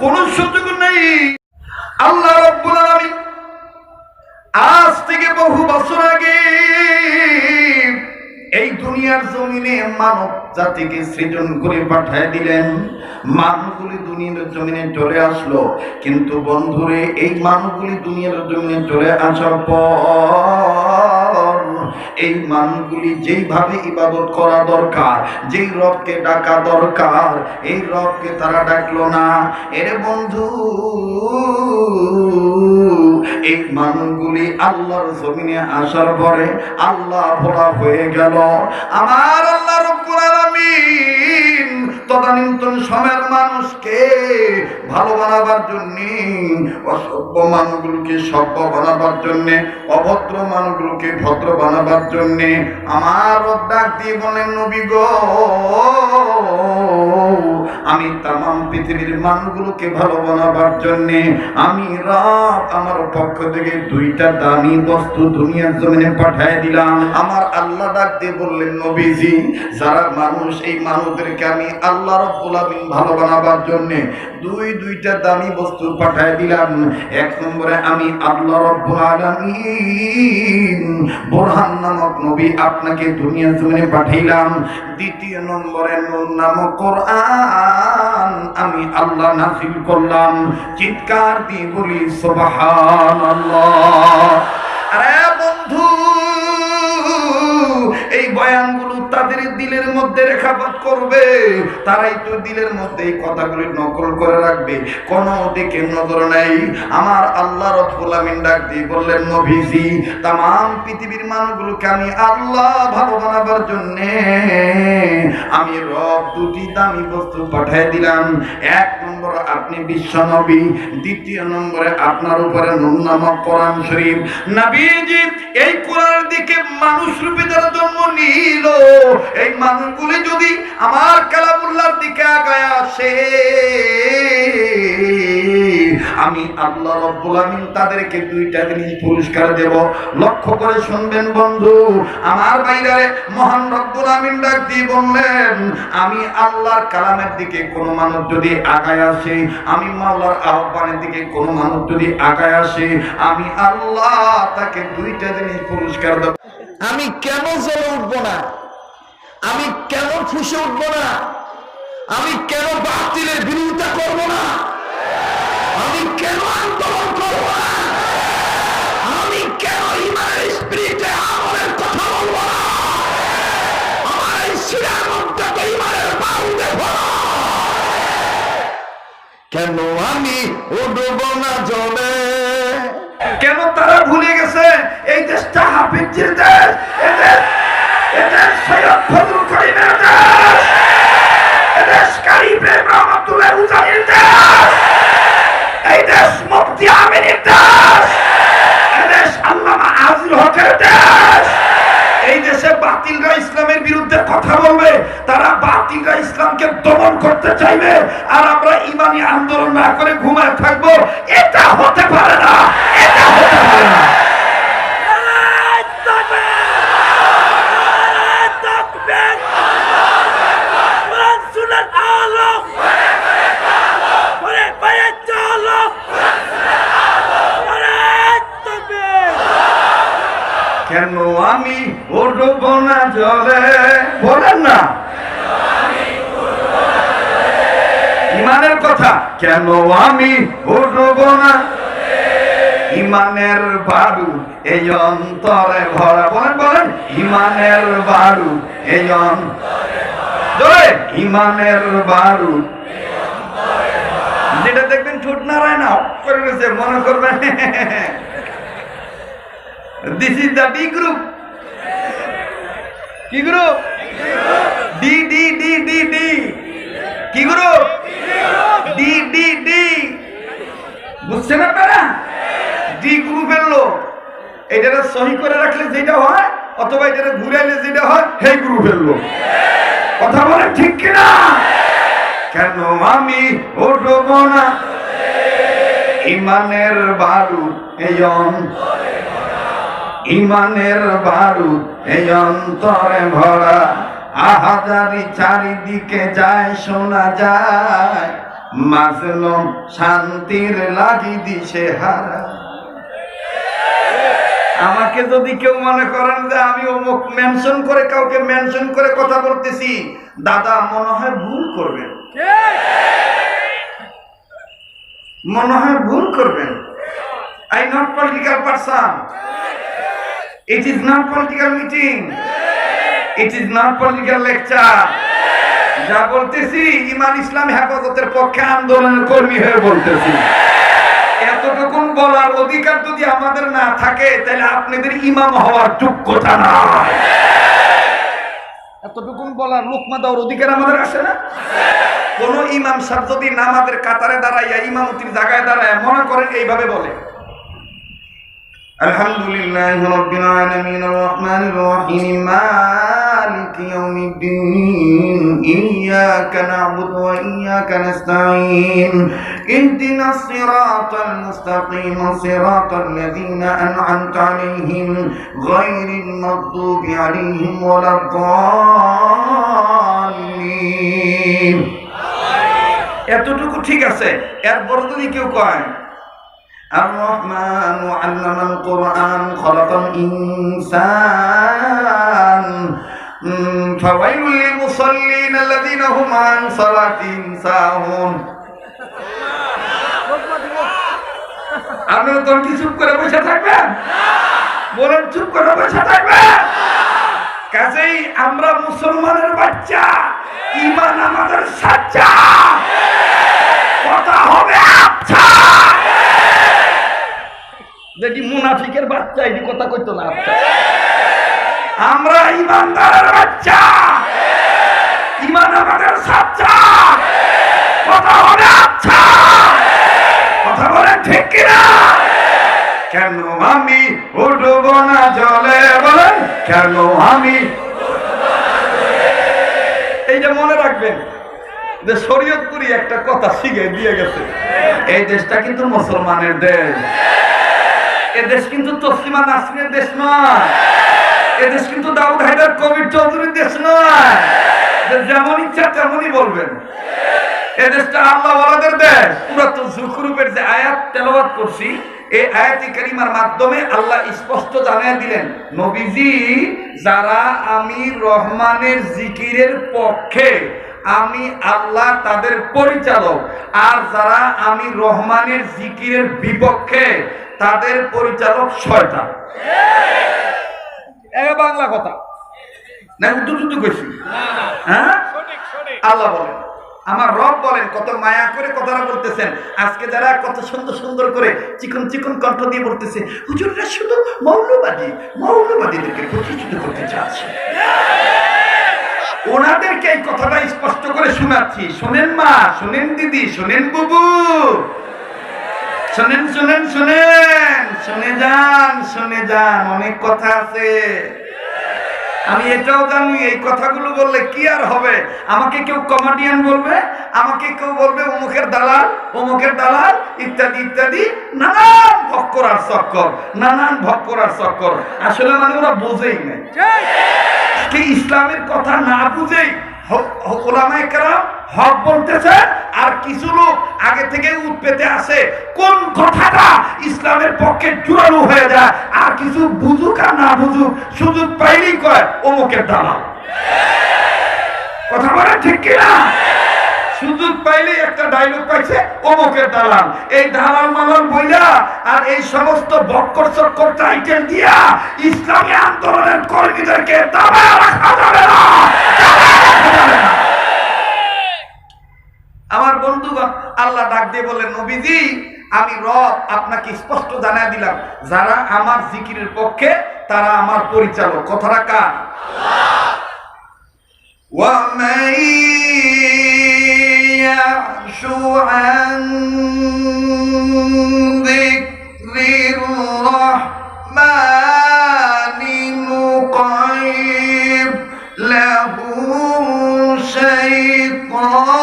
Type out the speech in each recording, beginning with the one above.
কোনো সুযোগ নেই। আল্লাহ রাব্বুল আলামিন আজ থেকে বহু বছর আগে এই দুনিয়ার জমিনে মানব জাতিকে সৃজন করে পাঠিয়ে দিলেন। মানুষগুলি দুনিয়ার জমিনে চলে আসলো, কিন্তু বন্ধুরে এই মানুষগুলি দুনিয়ার জমিনে চলে আসার পর এই মানুষগুলি যেইভাবে ইবাদত করা দরকার, যেই রবকে ডাকা দরকার, এই রবকে তারা ডাকলো না। এরে বন্ধু, এই মানুষগুলি আল্লাহর জমিনে আসার পরে আল্লাহ ভোলা হয়ে গেল। আমার আল্লাহ রাব্বুল আলামিন তদানীন্তন সময়ের মানুষকে ভালো বানাবার জন্য, অসভ্য মানুষগুলোকে সভ্য বানাবার জন্য, অভদ্র মানুষগুলোকে ভদ্র বানাবার জন্য আমার রব ডাক দিয়ে বলেন, নবী গো, আমি তামাম পৃথিবীর মানুষগুলোকে ভালো বানাবার জন্য আমি রব আমার পক্ষ থেকে দুইটা দামি বস্তু দুনিয়ার জমিনে পাঠিয়ে দিলাম। আমার আল্লাহ ডাক দিয়ে বললেন, নবীজি, যারা মানুষ এই মানুষদেরকে আমি আল্লাহ রাব্বুল আলামিন ভালো বানাবার জন্য দুইটা দামি বস্তু পাঠিয়ে দিলাম। এক নম্বরে আমি আল্লাহ রাব্বুল আলামিন বুরহান নামক নবী আপনাকে দুনিয়ার জমিনে পাঠাইলাম। দ্বিতীয় নম্বরে নূর নামক কোরআন আমি আল্লাহ নাযিল করলাম। চিৎকার দিয়ে বলি সুবহানাল্লাহ। আরে বন্ধু, এই বয়ানগুলো তাদের দিলের মধ্যে রেখাপাত করবে, তারাই তো দিলের মধ্যে এই কথাগুলি নকল করে রাখবে, কোন দিকে নজর নেই। আমার আল্লাহ রাব্বুল আলামিন ডাক দিয়ে বললেন, নবীজি, তামাম পৃথিবীর মানুষগুলোকে আমি আল্লাহ ভালো বানাবার জন্য আমি রব দুটি দামি বস্তু পাঠিয়ে দিলাম। এক নম্বর আপনি বিশ্ব নবী, দ্বিতীয় নম্বরে আপনার উপরে নূর নামক কোরআন শরীফ। নবীজি এই কোরআনের দিকে মানুষ রূপে যারা জন্ম নিল, এই মানুষগুলি যদি আমার কালামুল্লাহর দিকে আগায় আসে, আমি আল্লাহ রাব্বুল আলামিন তাদেরকে দুইটা জিনিস পুরস্কার দেব। লক্ষ্য করে শুনবেন বন্ধু আমার বাইরে, মহান রব্বুল আলামিন ডাক দিয়ে বললেন, আমি আল্লাহর কালামের দিকে কোন মানুষ যদি আগায় আসে, আমি মাওলার আহ্বানের দিকে কোন মানুষ যদি আগায় আসে, আমি আল্লাহ তাকে দুইটা জিনিস পুরস্কার দেব। আমি কেন জ্বলে উঠবো না? আমি কেন ফুঁসে উঠবো না? আমি কেন বাতিলের বিরোধিতা করব না? আমি কেন আন্দোলন করব না? আমি কেন ইমানের স্পিরিটে আমলের কথা বলবো না? আমার এই শিরার মধ্যে তো ইমানের বারুদে ভরা। কেন আমি উঠবো না জ্বলে? কেন তারা ভুলে গেছে এই দেশটা হাফিজের দেশ, এদেশ সৈয়দ ফজলুল করিমের দেশ, এদেশ কারি ইব্রাহিম রহমাতুল্লাহ উজানির দেশ, এই দেশ মুফতি আমিনের দেশ, এদেশ আল্লামা আজিজুল হকের দেশ। এই দেশে বাতিলরা ইসলামের বিরুদ্ধে কথা বলবে, তারা বাতিলরা ইসলামকে দমন করতে চাইবে, আর আমরা ইমানি আন্দোলন না করে ঘুমায় থাকবো। এটা হতে পারে না, এটা হতে পারে না। কেন আমি উঠবো না জলে? বলেন না ইমানের কথা। কেন আমি উঠবো না? ইমানের বারুদ এই অন্তরে ভরা। বলেন বলেন, ইমানের বারুদ এই অন্তরে ভরা। ইমানের বারুদ যেটা দেখবেন ঠোঁট নাড়ায় না করে রয়েছে, মনে করবেন this is the D group. কি group? D D D D D. কি গ্রুপ? D D D. বুঝছেন আপনারা? ডি গ্রুপের লোক। এটাকে সহি করে রাখলে যেটা হয়, অথবা এটাকে ঘুরাইলে যেটা হয়, সেই গ্রুপের লোক। কথা বলেন ঠিক কিনা? কেন আমি উঠব না? ইমানের বারুদ এই অন্তরে, ইমানের বারুদ এই অন্তরে ভরা। আহাজারি চারিদিকে যায়, শোনা যায় মাজলুম শান্তির লাগি দিশে হারা। আমাকে যদি কেউ মনে করেন যে আমি অমুক মেনশন করে কাউকে মেনশন করে কথা বলতেছি, দাদা মনে হয় ভুল করবেন, মনে হয় ভুল করবেন। I not political person. It is not political meeting. It is not political lecture. যা বলতেছি ইমান ইসলাম হেফাজতের পক্ষে আন্দোলনের কর্মী হয়ে বলতেছি। এতটুকুন বলার অধিকার যদি আমাদের না থাকে তাহলে আপনাদের ইমাম হওয়ার যোগ্যতা নাই। এতটুকুন বলার লোকমা দেওয়ার অধিকার আমাদের আছে না? কোন ইমাম সাহেব যদি নামাজের কাতারে দাঁড়াইয়া ইমামতির জায়গায় দাঁড়ায় মনে করেন এইভাবে বলে, আলহামদুলিল্লাহি রাব্বিল আলামিন আর রহমানির রহিম মালিকি ইয়াউমিদ্দিন ইয়্যাকা না'বুদু ওয়া ইয়্যাকা নাস্তাঈন ইহদিনাস সিরাতাল মুস্তাকিম সিরাতাল লাযীনা আন'আমতা আলাইহিম গায়রিল মাগদুবি আলাইহিম ওয়ালাদ-দাল্লিন। এতটুকু ঠিক আছে। এরপর যদি কেউ কয় الرحمن علم القرآن خلق الإنسان فويل للمصلين الذين هم عن صلاتهم ساهون। আপনারা তোর কি চুপ করে বসে থাকবেন? বলেন চুপ করে বসে থাকবেন? কাজেই আমরা মুসলমানের বাচ্চা, ঈমান আমাদের সাচ্চা, কথা হবে আচ্ছা। যেটি মুনাফিকের বাচ্চা এটি কথা কইতো না। আমরা ইমানদারের বাচ্চা, ইমান আমাদের সাচ্চা, কথা হবে আচ্ছা। কথা বলেন ঠিক কিনা? কেন আমি উঠব না জলে? বলেন কেন আমি? এইটা মনে রাখবেন যে শরীয়তপুরি একটা কথা শিখে দিয়ে গেছে, এই দেশটা কিন্তু মুসলমানের দেশ। এদেশ কিন্তু তসলিমা নাসরিনের দেশ নয়, এদেশ কিন্তু দাউদ হায়দার কবির চৌধুরীর দেশ নয়। যেমন ইচ্ছা তেমনই বলবেন। এদেশটা আল্লাহ ওয়ালাদের দেশ। সূরাতুল যুখরুফের যে আয়াত তেলাওয়াত করছি, এই আয়াতে কারিমার মাধ্যমে আল্লাহ স্পষ্ট জানিয়ে দিলেন, নবীজি যারা আমি রহমানের জিকিরের পক্ষে আমি আল্লাহ তাদের পরিচালক, আর যারা আমি রহমানের জিকিরের বিপক্ষে তাদের পরিচালক শয়তান। বাংলা কথা না, উদ্দুত কইছি। হ্যাঁ, আল্লাহ বলেন, আমার রব বলেন, কত মায়া করে কথাটা বলতেছেন। আজকে যারা কত সুন্দর সুন্দর করে চিকন চিকন কণ্ঠ দিয়ে বলতেছে, হুজুররা শুধু মৌলবাদীদেরকে প্রতিষ্ঠিত করতে চাচ্ছে, ওনাদেরকে এই কথাটা স্পষ্ট করে শোনাচ্ছি। শোনেন মা, শোনেন দিদি, শোনেন বুবু, শোনেন শোনেন শোনেন, শুনে যান, শুনে যান। অনেক কথা আছে। আমি এটাও জানি এই কথাগুলো বললে কি আর হবে। আমাকে কেউ কমেডিয়ান বলবে, আমাকে কেউ বলবে অমুকের দালাল, অমুকের দালাল, ইত্যাদি ইত্যাদি, নানান ভক্কর আর চক্কর, নানান ভক্কর আর চক্কর। আসলে মানে ওরা বোঝেই নাই, ইসলামের কথা না বুঝেই ওলামায়ে কেরাম হক বলতেছে, আর কিছু লোক আগে থেকে উৎপেতে আসে কোন কথাটা ইসলামের পক্ষে জোরালো হয়ে যায়, আর কিছু বুঝুক আর না বুঝুক সুযোগ পাইলেই কয় অমুকের দালাল। কথা বলে ঠিক কিনা? সুযোগ পাইলেই একটা ডায়লগ পাইছে অমুকের দালাল। এই দালাল মালাল বইলা আর এই সমস্ত বক্কর চক্কর টাইটেল দিয়া ইসলামী আন্দোলনের কর্মীদেরকে দাবায় রাখা যাবে না। আমার বন্ধুগণ, আল্লাহ ডাক দিয়ে বলেন, নবীজি আমি রব আপনাকে স্পষ্ট জানাই দিলাম, যারা আমার জিকিরের পক্ষে তারা আমার পরিচালক। কথাটা কার? وَمَن يَعْشُ عَن ذِكْرِ الرَّحْمَنِ نُقَيِّضْ لَهُ شَيْطَانًا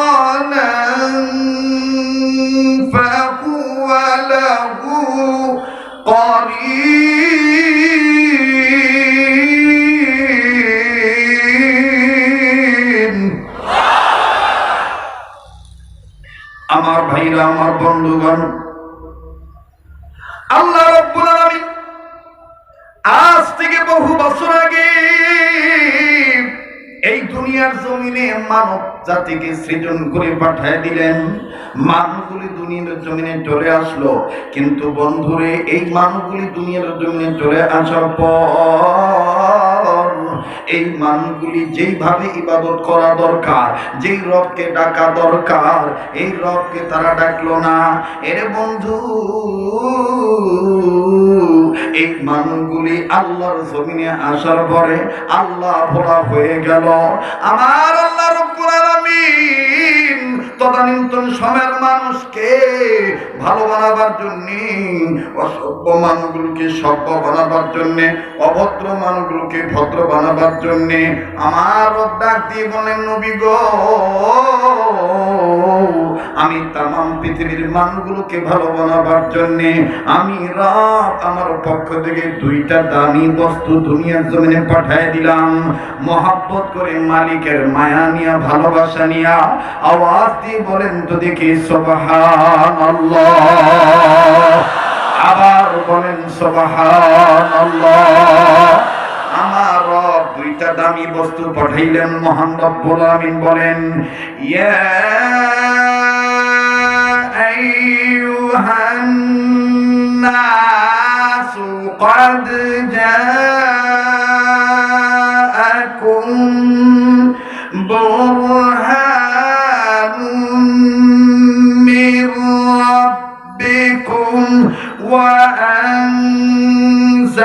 فَهُوَ لَهُ قَرِينٌ। আমার ভাইরা, আমার বন্ধুগণ, আল্লাহ রাব্বুল আলামিন আজ থেকে বহু বছর আগে এই দুনিয়ার জমিনে মানব জাতিকে সৃজন করে পাঠিয়ে দিলেন। মানুষগুলি দুনিয়ার জমিনে চলে আসলো, কিন্তু বন্ধুরে এই মানুষগুলি দুনিয়ার জমিনে চলে আসার পর এই মানুষগুলি যেইভাবে ইবাদত করা দরকার, যেই রবকে ডাকা দরকার, এই রবকে তারা ডাকলো না। এরে বন্ধু, এই মানুষগুলি আল্লাহর জমিনে আসার পরে আল্লাহ ভোলা হয়ে গেল। আমার আল্লাহ রাব্বুল আলামিন তদানীন্তন সময়ের মানুষকে ভালো বানাবার জন্য, অসভ্য মানুষগুলোকে সভ্য বানাবার জন্য, অভদ্র মানুষগুলোকে ভদ্র বানাবার জন্য আমার রব ডাক দিয়ে বলেন, নবী গো, আমি তামাম পৃথিবীর মানুষগুলোকে ভালো বানাবার জন্য আমি রব আমার পক্ষ থেকে দুইটা দামি বস্তু দুনিয়ার জমিনে পাঠিয়ে দিলাম। মহব্বত করে মালিকের মায়া নিয়া, ভালোবাসা নিয়া আওয়াজ দিয়ে বলেন তো দেখি সুবহানাল্লাহ। আবার বলেন সুবহানাল্লাহ। আমার রব দুইটা দামি বস্তু পাঠাইলেন। মহান রব্বুল আমিন বলেন, ইয়া আইয়ুহান নাসু ক্বাদ জাআকুম বুরহানুম মির রাব্বিকুম ওয়া আনজালনা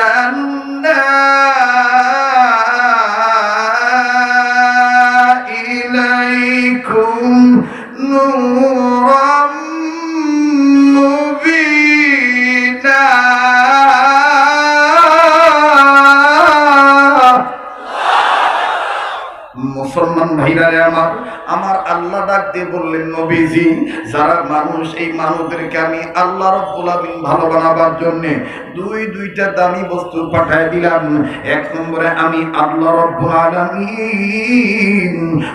ইলাইকুম নূরাম মুবিনা। মুসলমান ভাইরা রে আমার, আমার আল্লাহ ডাক দিয়ে বললেন, নবীজি, যারা মানুষ, এই মানুষদেরকে আমি আল্লাহ রাব্বুল আমিন ভালো বানাবার জন্য দুইটা দামি বস্তু পাঠিয়ে দিলাম। এক নম্বরে আমি আল্লাহ রাব্বুল আলামিন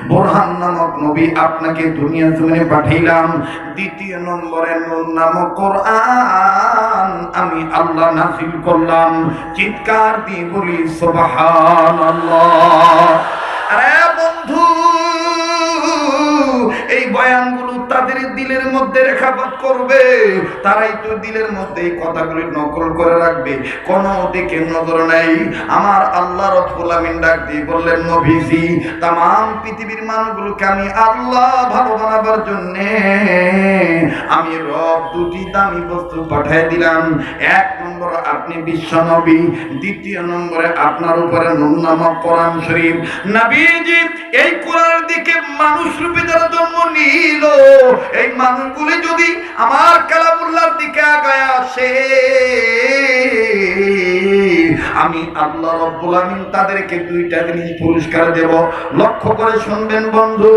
বোরহান নামক নবী আপনাকে দুনিয়ার জমিনে পাঠাইলাম। দ্বিতীয় নম্বরে নূর নামক কোরআন আমি আল্লাহ নাযিল করলাম। চিৎকার দিয়ে বলি সুবহানাল্লাহ। আরে বন্ধু, এই বয়ানগুলো তাদের দিলের মধ্যে রেখাপাত করবে, তারাই তো দিলের মধ্যে এই কথাগুলি নকল করে রাখবে, কোনো দিকে নজর নেই। আমার আল্লাহ রাব্বুল আমিন ডাক দিয়ে বললেন, নবীজি, তামাম পৃথিবীর মানুষগুলোকে আমি আল্লাহ ভালো বানাবার জন্য আমি রব দুটি দামি বস্তু পাঠিয়ে দিলাম। এক নম্বর আপনি বিশ্ব নবী, দ্বিতীয় নম্বরে আপনার উপরে নূর নামক কোরআন শরীফ। নবীজি এই কোরআনের দিকে মানুষ রূপে যারা জন্ম নিল, এই মানুষগুলি যদি আমার কালামুল্লাহর দিকে আগায় আসে, আমি আল্লাহ রাব্বুল আমিন তাদেরকে দুইটা জিনিস পুরস্কার দেব। লক্ষ্য করে শুনবেন বন্ধু,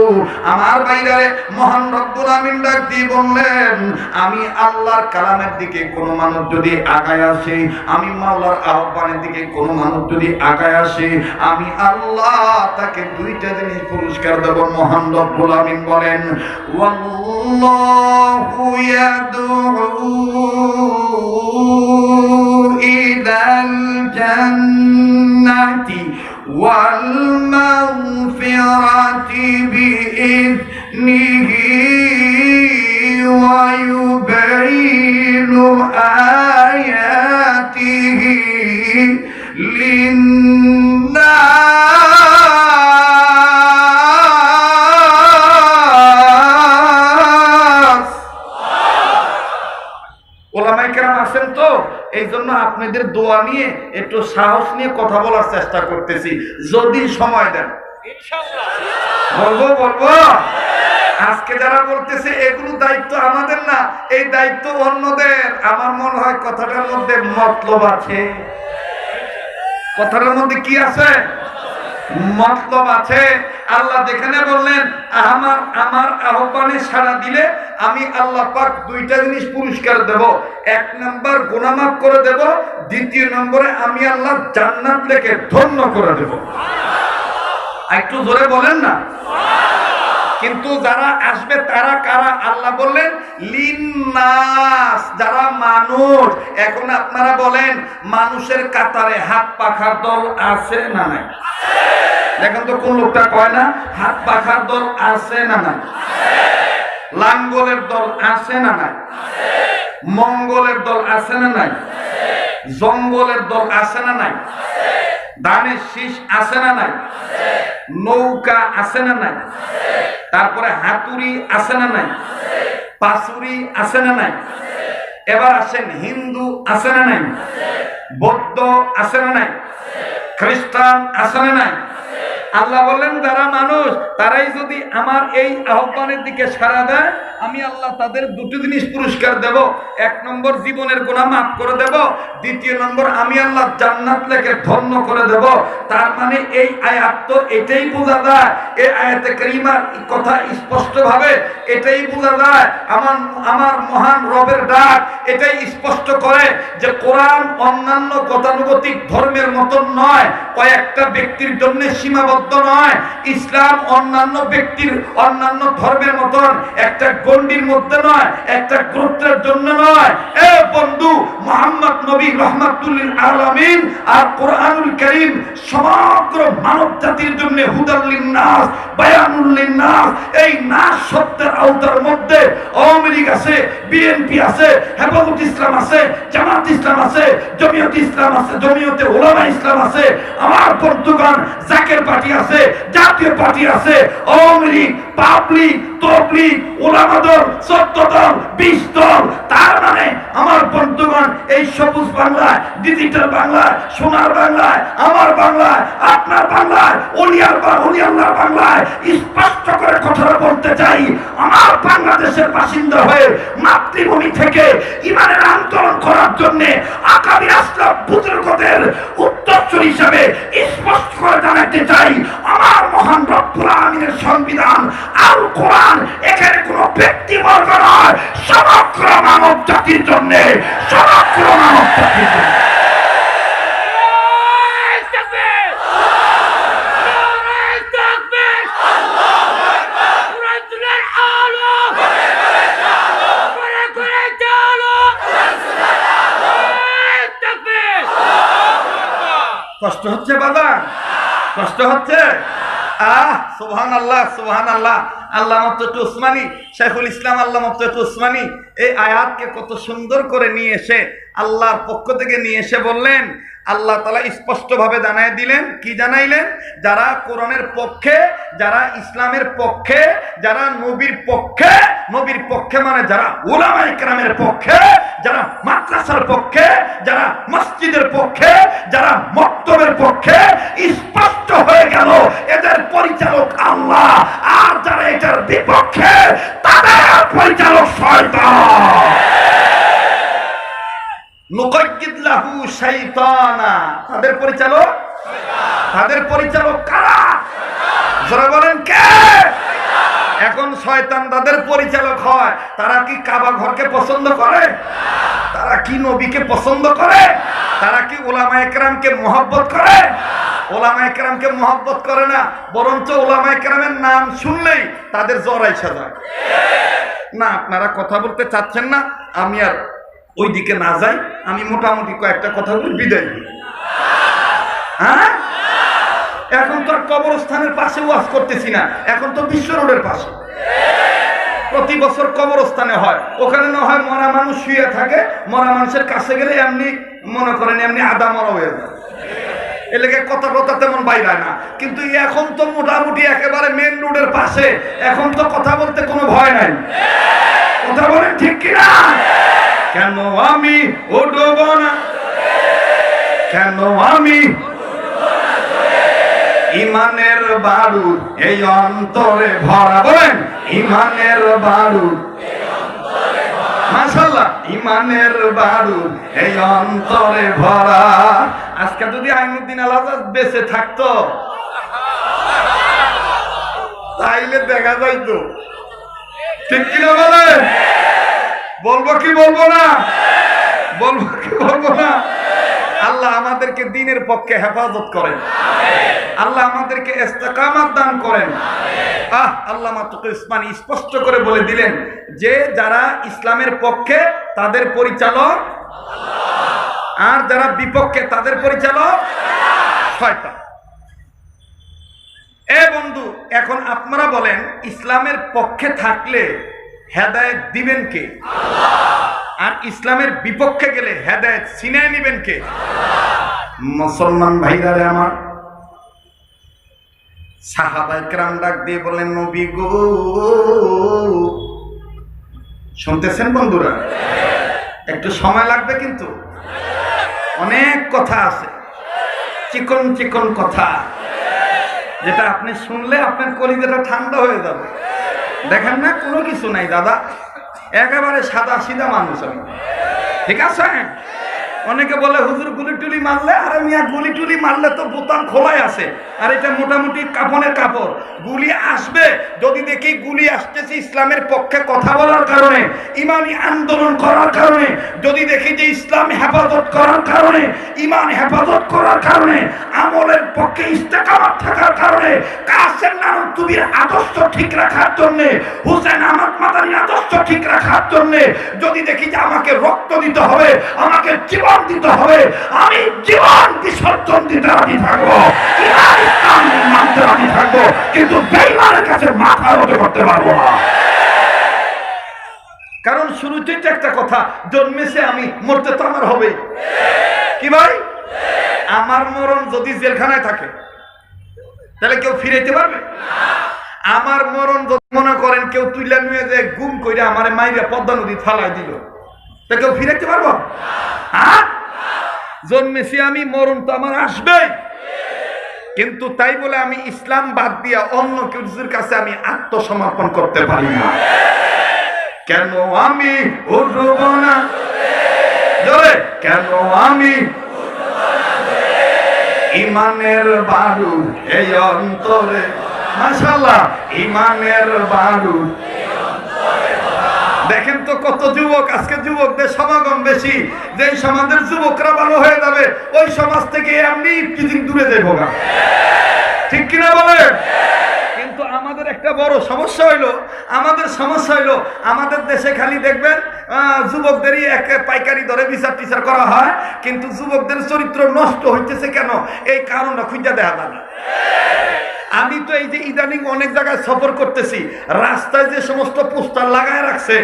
আমার বাইরে মহান রব্বুল আমিন ডাক দিয়ে বললেন, আমি আল্লাহর কালামের দিকে কোন মানুষ যদি আগায় আসে, আমি মাওলার আহ্বানের দিকে কোন মানুষ যদি আগায় আসে, আমি আল্লাহ তাকে দুইটা জিনিস পুরস্কার দেব। মহান রব্বুল আমিন বলেন, ওয়াল্লাহু ইয়াদউ ইলাল জান্নাতি ওয়াল মাগফিরাতি বিইذনিহি ওয়া ইউবাইনু আয়াতিহি লিন্নাস। ওলামায়ে কেরাম আছেন তো, এই জন্য আপনাদের দোয়া নিয়ে একটু সাহস নিয়ে কথা বলার চেষ্টা করতেছি, যদি সময় দেন ইনশাআল্লাহ বলবো। আজকে যারা বলতেছে এগুলো দায়িত্ব আমাদের না, এই দায়িত্ব অন্যদের। আমার মনে হয় কথাটার মধ্যে মতলব আছে। কথাটার মধ্যে কি আছে? মতলব আছে। আল্লাহ যেখানে বললেন আমার আহ্বানে সাড়া দিলে আমি আল্লাহ পাক দুইটা জিনিস পুরস্কার দেব। এক নম্বর গুনাহ মাফ করে দেব, দ্বিতীয় নম্বরে আমি আল্লাহ জান্নাত থেকে ধন্য করে দেব। একটু জোরে বলেন না। কিন্তু যারা আসবে তারা কারা? আল্লাহ বললেন লিন্নাস, যারা মানুষ। এখন আপনারা বলেন, মানুষের কাতারে হাত পাখার দল আছে না নাই? দেখেন তো কোন লোকটা কয় না হাত পাখার দল আছে না নাই? লাঙ্গলের দল আছে না নাই? মঙ্গলের দল আছে না নাই? জঙ্গলের দল আছে না নাই? ধানের শীষ আছে না নাই? নৌকা আছে না নাই? তারপরে হাতুড়ি আছে না নাই? পাসুরি আছে না নাই? এবার আসেন, হিন্দু আছে না নাই? বৌদ্ধ আছে না নাই? খ্রিস্টান আছে না নাই? আল্লাহ বললেন যারা মানুষ তারাই যদি আমার এই আহ্বানের দিকে সাড়া দেয়, আমি আল্লাহ তাদের দুটো জিনিস পুরস্কার দেব। এক নম্বর, জীবনের গুনাহ মাফ করে দেব। দ্বিতীয় নম্বর, আমি আল্লাহ জান্নাত লেখে ধন্য করে দেব। তার মানে এই আয়াত তো এটাই বোঝা যায়, এই আয়াতে কারিমার কথা স্পষ্ট ভাবে এটাই বোঝা যায়, আমার মহান রবের ডাক এটাই স্পষ্ট করে যে কোরআন অন্যান্য গতানুগতিক ধর্মের মতন নয়, কয়েকটা ব্যক্তির জন্য সীমাবদ্ধ নয়। ইসলাম অন্যান্য ব্যক্তির অন্যান্য ধর্মের মতন একটা গণ্ডির মধ্যে নয়, একটা গোত্রের জন্য নয়। এ বন্ধু, মুহাম্মদ নবী রাহমাতুল আলামিন আর কোরআনুল কারীম সমগ্র মানব জাতির জন্য হুদাল লিন্নাস বায়ানুল লিন্নাস। এই নাস শব্দের আওতার মধ্যে আওয়ামী লীগ আছে, বিএনপি আছে, হেফাজত ইসলাম আছে, জামাত ইসলাম আছে, জমিয়ত ইসলাম আছে, জমিয়তে উলামা ইসলাম আছে, আমার বন্ধুগণ জাকের পার্টি আছে, জাতীয় পার্টি আছে, আওয়ামী লীগ, পাবলিক, তবলিগ, উলামা দল, 14 দল, 20 দল। তার মানে আমার বন্ধুগণ এই সবুজ বাংলায়, ডিজিটাল বাংলায়, সোনার বাংলায়, আমার বাংলায়, আপনার বাংলায়, ওলিয়াল্লাহর বাংলায় স্পষ্ট করে কথাটা বলতে চাই, আমার বাংলাদেশের বাসিন্দা হয়ে মাতৃভূমি থেকে ইমানের আন্দোলন করার জন্য আকাবি আসলাফ বুজুর্গদের উত্তরসূরি হিসাবে স্পষ্ট করে জানাতে চাই, আমার মহান রব্বুল আলামিনের সংবিধান আল কোরআন এখানে কোনো ব্যক্তিবর্গ নয়, সমগ্র মানব জাতির জন্য, সমগ্র মানব জাতির জন্য। কষ্ট হচ্ছে বাবা, কষ্ট হচ্ছে? সুবহানাল্লাহ, সুবহানাল্লাহ। আল্লামা তকি উসমানী, শাইখুল ইসলাম আল্লামা তকি উসমানী এই আয়াতকে কত সুন্দর করে নিয়ে এসে আল্লাহর পক্ষ থেকে নিয়ে এসে বললেন, আল্লাহ তাআলা স্পষ্ট ভাবে জানাই দিলেন। কি জানাইলেন? যারা কোরআনের পক্ষে, যারা ইসলামের পক্ষে, যারা নবীর পক্ষে, নবীর পক্ষে মানে যারা উলামায়ে কেরামের পক্ষে, যারা মাদ্রাসার পক্ষে, যারা মসজিদের পক্ষে, যারা মক্তবের পক্ষে, স্পষ্ট হয়ে গেল এদের পরিচালক আল্লাহ, আর যারা এটার বিপক্ষে তাদের পরিচালক শয়তান। নুকাইয়িদ লাহু শাইতানা, তাদের পরিচালক শয়তান। তাদের পরিচালক কারা? যারা বলেন কে? এখন শয়তান তাদের পরিচালক হয়, তারা কি কাবা ঘরকে পছন্দ করে? তারা কি নবীকে পছন্দ করে? তারা কি উলামায়ে কেরামকে মহব্বত করে? উলামায়ে কেরামকে মহব্বত করে না, বরঞ্চ উলামায়ে কেরামের নাম শুনলেই তাদের জ্বর আইসা যায়। না, আপনারা কথা বলতে চাচ্ছেন না, আমি আর ওই দিকে না যাই, আমি মোটামুটি কয়েকটা কথা বলে বিদায় দিই। হ্যাঁ, এখন তো আর কবরস্থানের পাশে ওয়াজ করতেছি না, এখন তো বিশ্ব রোডের পাশে। প্রতি বছর কবরস্থানে হয়, ওখানে না হয় মরা মানুষ শুয়ে থাকে, মরা মানুষের কাছে গেলে এমনি মনে করেন এমনি আদা মরা হয়ে যায়, এলাকে কথা তেমন বাইরে না। কিন্তু এখন তো মোটামুটি একেবারে মেন রোডের পাশে, এখন তো কথা বলতে কোনো ভয় নাই। কথা বলেন ঠিক কিনা? কেন আমি উঠব না, কেন আমি ইমানের বারুদ এই অন্তরে ভরা, বলেন ইমানের বারুদ, মাশাআল্লাহ, ইমানের বারুদ এই অন্তরে ভরা। আজকে যদি আইনুদ্দিন আল-আজাদ বেঁচে থাকতো তাইলে দেখা যাইতো, ঠিক কিনা বলেন? বলবো কি বলবো না? বলবো কি বলবো না? আল্লাহ আমাদেরকে দ্বীনের পক্ষে হেফাজত করেন। আল্লাহ আমাদেরকে ইস্তেকামাত দান করেন। আল্লামা তকি উসমানী স্পষ্ট করে বলে দিলেন যে যারা ইসলামের পক্ষে তাদের পরিচালক আল্লাহ, আর যারা বিপক্ষে তাদের পরিচালক শয়তান। এ বন্ধু, এখন আপনারা বলেন ইসলামের পক্ষে থাকলে হেদায়েত দিবেন কে? আর ইসলামের বিপক্ষে গেলে হেদায়েত ছিনিয়ে নেবেন কে? মুসলমান ভাইরা আমার, সাহাবায়ে কেরাম ডাক দিয়ে বলেন, নবী গো, শুনতেছেন বন্ধুরা? একটু সময় লাগবে, কিন্তু অনেক কথা আছে, চিকন চিকন কথা, যেটা আপনি শুনলে আপনার কলিজাটা ঠান্ডা হয়ে যাবে। দেখেন না, কোনো কিছু নাই দাদা, একেবারে সাদা সিধা মানুষ আমি, ঠিক আছে? অনেকে বলে হুজুর গুলি টুলি মারলে, আরে মিয়া গুলি টুলি মারলে তো বোতাম খোলাই আছে, আর এটা মোটামুটি কাপড়ের কাপড়, গুলি আসবে। যদি দেখি গুলি আসতেছে ইসলামের পক্ষে কথা বলার কারণে, ইমানি আন্দোলন করার কারণে, যদি দেখি যে ইসলাম হেফাজত করার কারণে, ইমান হেফাজত করার কারণে, আমলের পক্ষে ইস্তেকামাত থাকার কারণে, কাসেম নানুতুবির আদর্শ ঠিক রাখার জন্য, হুসেন আহমদ মাদানির আদর্শ ঠিক রাখার জন্য যদি দেখি যে আমাকে রক্ত দিতে হবে, আমাকে জীবন দিতে হবে, আমি জীবন বিসর্জন দিতে রাজি থাকবো, ইসলাম মানতে রাজি থাকবো, কিন্তু বেঈমানের কাছে মাথা নত করতে পারবো না। কারণ শুরুতেই তো একটা কথা, জন্মেছে আমি, মরতে তো আমার হবে। কি ভাই? আমার মরণ যদি জেলখানায় থাকে তাহলে কেউ ফিরাইতে পারবে? আমার মরণ যদি মনে করেন কেউ তুইলা নিয়ে যে গুম কইরা আমারে মাইরা পদ্মা নদী ফালাই দিল, তা কেউ ফিরাইতে পারবো? জন্মেছি আমি, মরণ তো আমার আসবেই, কিন্তু তাই বলে আমি ইসলাম বাদ দিয়া অন্য কিছুর কাছে আমি আত্মসমর্পণ করতে পারি না। কেন আমি উঠব না জোরে, কেন আমি ইমানের বারুদ এই অন্তরে, মাশাআল্লাহ, ইমানের বারুদ। দেখেন তো কত যুবক, আজকে যুবকদের সমাগম বেশি, যে সমাজের যুবকরা ভালো হয়ে যাবে ওই সমাজ থেকে এমনি কিছুদিন দূরে যাইব না, ঠিক কিনা বলেন? কিন্তু আমাদের একটা বড় সমস্যা হইলো, আমাদের দেশে খালি দেখবেন যুবকদেরই এক পাইকারি দরে বিচার টিচার করা হয়, কিন্তু যুবকদের চরিত্র নষ্ট হইতেছে কেন, এই কারণটা খুঁজে দেখা যায় না। আমি তো এই যে ইদানিং অনেক জায়গায় সফর করতেছি, রাস্তায় যে সমস্ত পোস্টার লাগায় রাখছে,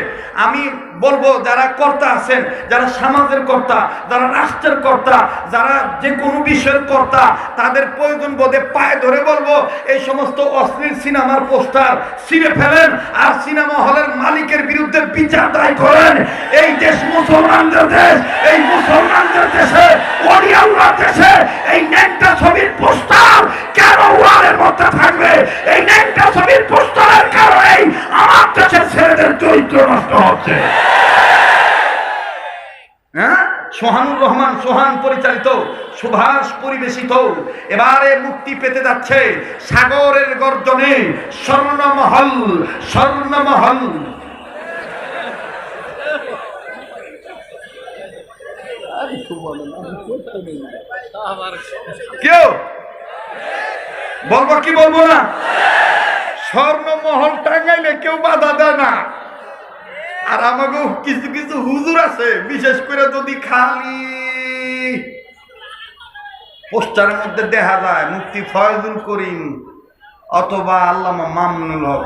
আমি বলবো যারা কর্তা আছেন, যারা সমাজের কর্তা, যারা রাষ্ট্রের কর্তা, যারা যে কোনো বিষয়ের কর্তা, তাদের প্রয়োজন বোধে পায়ে ধরে বলবো এই সমস্ত অশ্লীল সিনেমার পোস্টার ছিঁড়ে ফেলেন, আর সিনেমা হলের মালিকের বিরুদ্ধে বিচার দায় করেন। এই দেশ মুসলমানদের দেশ, এই মুসলমানদের দেশে, ওলিয়াউল্লাহর দেশে এই ন্যাংটা ছবির পোস্টার কেন ওয়ালের মধ্যে থাকবে? এই ন্যাংটা ছবির পোস্টারের কারণেই আমার দেশের ছেলেদের চরিত্র নষ্ট হচ্ছে। সোহানুর রহমান সোহান পরিচালিত, সুভাষ পরিবেশিত, এবারে মুক্তি পেতে যাচ্ছে সাগরের গর্জনে স্বর্ণমহল, স্বর্ণমহল। কেউ বলবো কি বলবো না? স্বর্ণমহল টাঙ্গাইলে কেউ বাধা দেয় না। আর আমাকে কিছু কিছু হুজুর আছে, বিশেষ করে যদি খালি পোস্টারের মধ্যে দেখা যায় মুফতি ফয়জুল করিম অথবা আল্লামা মামুনুল হক,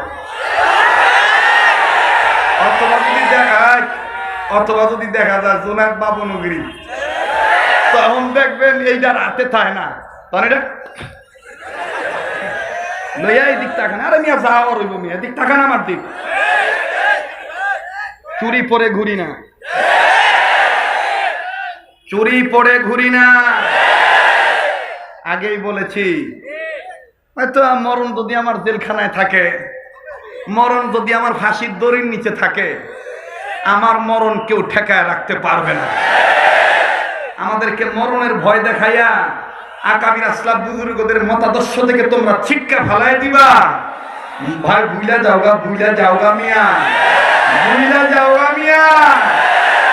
অথবা যদি দেখা যায় জোনায়েদ বাবনগরী, তখন দেখবেন এইটা রাতে থাকে না, তখন এটা লইয়া এই দিক তাকান, আরে মিয়া যাওয়া রইব, মিয়া দিক তাকান আমার দিক, চুরি পরে ঘুরি না, চুরি পরে ঘুরি না। আগেই বলেছি, হয়তো মরণ যদি আমার জেলখানায় থাকে, মরণ যদি আমার ফাঁসির দড়ির নিচে থাকে, আমার মরণ কেউ ঠেকায় রাখতে পারবে না। আমাদেরকে মরণের ভয় দেখাইয়া আকাবির আসলাফ বুজুর্গদের মতাদর্শ থেকে তোমরা ছিটকা ফালাই দিবা। ভাই ভুইলা যাওগা, ভুইলা যাওগা মিয়া, ভুইলা যাওগা মিয়া।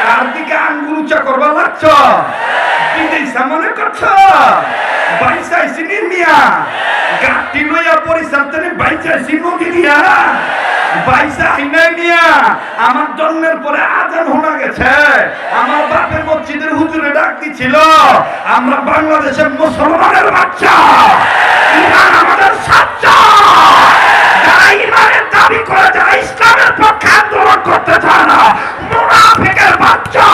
কার দিকে আঙ্গুল উঁচা করবা লাগছ? বিদেশা মনে করছ? বাইসাইছি নি মিয়া গাটি লইয়া পরিচালনে বাইসাইছি নদী দিয়া বাইসা আইনা মিয়া আমার জন্মের পরে আজান শোনা গেছে আমার বাপের মসজিদের হুজুরে ডাক দিছিল আমরা বাংলাদেশের মুসলমানের বাচ্চা ইমান আমাদের সাচ্চা যারা ইমানের দাবি করে যারা ইসলামের পক্ষে আন্দোলন করতে চায় না মুনাফিকের বাচ্চা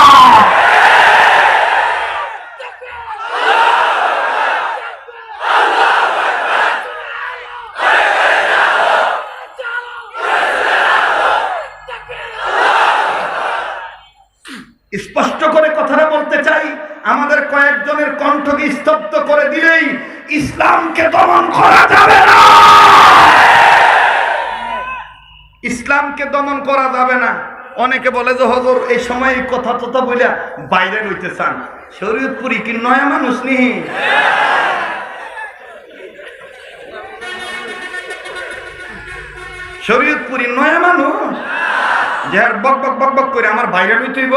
স্পষ্ট করে কথাটা বলতে চাই আমাদের কয়েকজনের কণ্ঠকে স্তব্ধ করে দিলেই ইসলামকে দমন করা যাবে না ইসলামকে দমন করা যাবে না অনেকে বলে যে হুজুর এই সময় এই কথা কথা বইলা বাইরে রইতে চান শরীয়তপুরি কি নয়া মানুষ নি শরীয়তপুরি নয়া মানুষ যে বক বক বক বক করে আমার বাইরে লইতেইব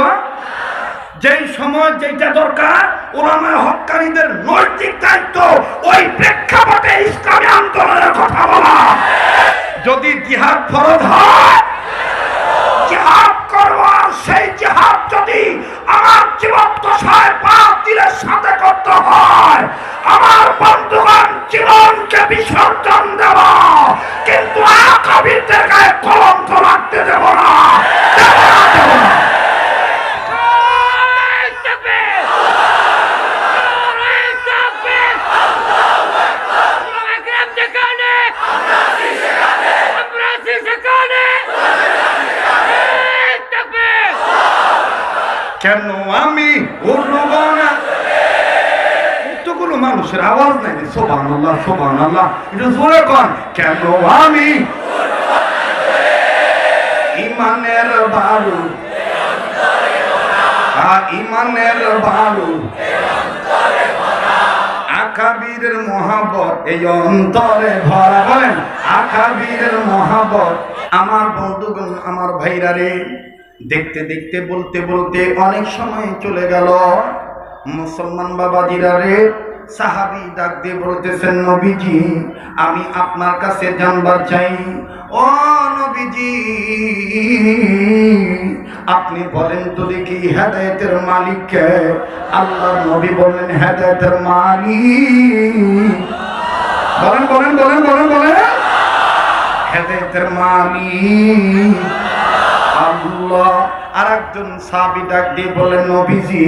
যেই সময় যেটা দরকার উলামায়ে হক্কানীদের নৈতিক দায়িত্ব ওই প্রেক্ষাপটে ইসলামী আন্দোলনের কথা বলা যদি জিহাদ ফরজ হয় জিহাদ করব সেই জিহাদ যদি আমার জীবদ্দশায় বাতিলের সাথে করতে হয় আমার বন্ধুগণ জীবনকে বিসর্জন দেব কিন্তু আকাবিরদের গায়ে কলঙ্ক লাগতে দেব না দেব না দেব না কেন আমি উড়ব না কতগুলো মানুষের আওয়াজ নাই সুবহানাল্লাহ সুবহানাল্লাহ একটু জোরে কোন কেন আমি ইমানের বালু ইমানের বালু আকাবিরের মহাব্বত এই অন্তরে ভরা বলেন আকাবিরের মহাব্বত আমার বন্ধুগণ আমার ভাইরা রে দেখতে দেখতে বলতে বলতে অনেক সময় চলে গেল মুসলমান বাবাজিরা রে সাহাবী ডাক দিয়ে বলতেছেন নবীজি আমি আপনার কাছে জানবার চাই ও নবীজি আপনি বলেন তো দেখি হেদায়েতের মালিক কে আল্লাহর নবী বলেন হেদায়েতের মালিক বলেন বলেন বলেন বলেন বলেন হেদায়েতের মালিক আল্লাহ আরেকজন সাহাবী ডাক দিয়ে বলেন নবীজি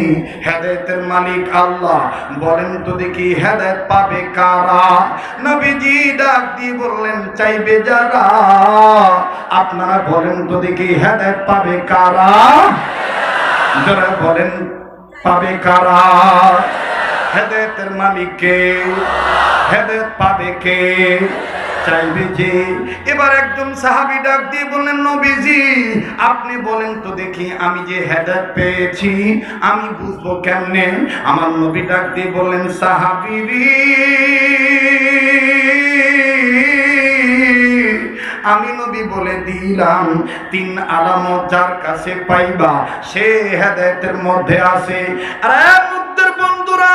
হেদায়েতের মালিক আল্লাহ বলেন তো দেখি হেদায়েত পাবে কারা নবীজি ডাক দিয়ে বললেন চাইবে যারা আপনারা বলেন তো দেখি হেদায়েত পাবে কারা যারা বলেন পাবে কারা হেদায়েতের মালিক কে হেদায়েত পাবে কে চাইবে যে এবার একজন সাহাবী ডাক দিয়ে বললেন নবীজি আপনি বলেন তো দেখি আমি যে হেদায়েত পেয়েছি আমি বুঝবো কেমনে আমার নবী ডাক দিয়ে বললেন সাহাবীরি আমি নবী বলে দিলাম তিন আলামত যার কাছে পাইবা সে হেদায়েতের মধ্যে আছে আরে মুদ্দের বন্ধুরা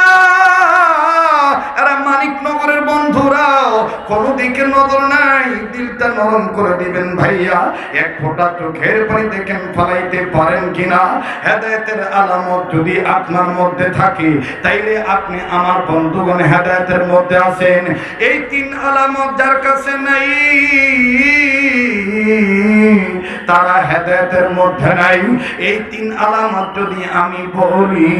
আরে মানিকনগরের বন্ধুরা কোন দিকে নজর নাই দিলটা নরম করে দিবেন ভাইয়া এক ফোঁটা চোখের পানি দেখেন ফলাইতে পারেন কিনা হেদায়েতের আলামত যদি আপনার মধ্যে থাকে তাইলে আপনি আমার বন্ধুগণ হেদায়েতের মধ্যে আছেন এই তিন আলামত যার কাছে নাই তারা হেদায়েতের মধ্যে নাই এই তিন আলামত যদি আমি বলি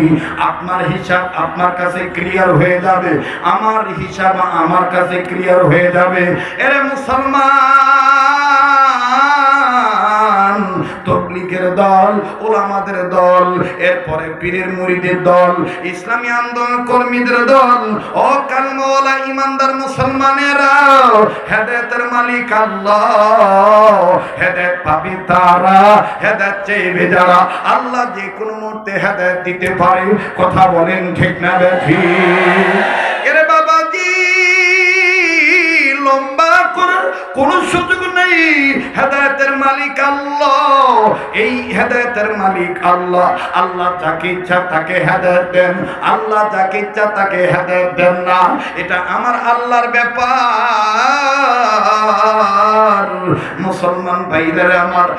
আপনার হিসাব আপনার কাছে ক্লিয়ার হয়ে যাবে আমার হিসাব আমার কাছে ক্লিয়ার হয়ে যাবে এরে মুসলমান তবলিগের দল ওলামাদের দল এরপরে পীরের মুরিদের দল ইসলামী আন্দোলন কর্মীদের দল ও কালমাওয়ালা ইমানদার মুসলমানেরা হেদায়েতের মালিক আল্লাহ হেদায়েত পাবে তারা হেদায়েত চাইবে যারা আল্লাহ যে কোনো মুহূর্তে হেদায়েত দিতে পারে কথা বলেন ঠিক না বেঠিক এরে বাবাজি লম্বা করার কোন সুযোগ নেই হেদায়েতের মালিক আল্লাহ, এই হেদায়েতের মালিক আল্লাহ। আল্লাহ যাকে ইচ্ছা তাকে হেদায়েত দেন, আল্লাহ যাকে ইচ্ছা তাকে হেদায়েত দেন না। এটা আমার আল্লাহর ব্যাপার। মুসলমান ভাইরা আমার,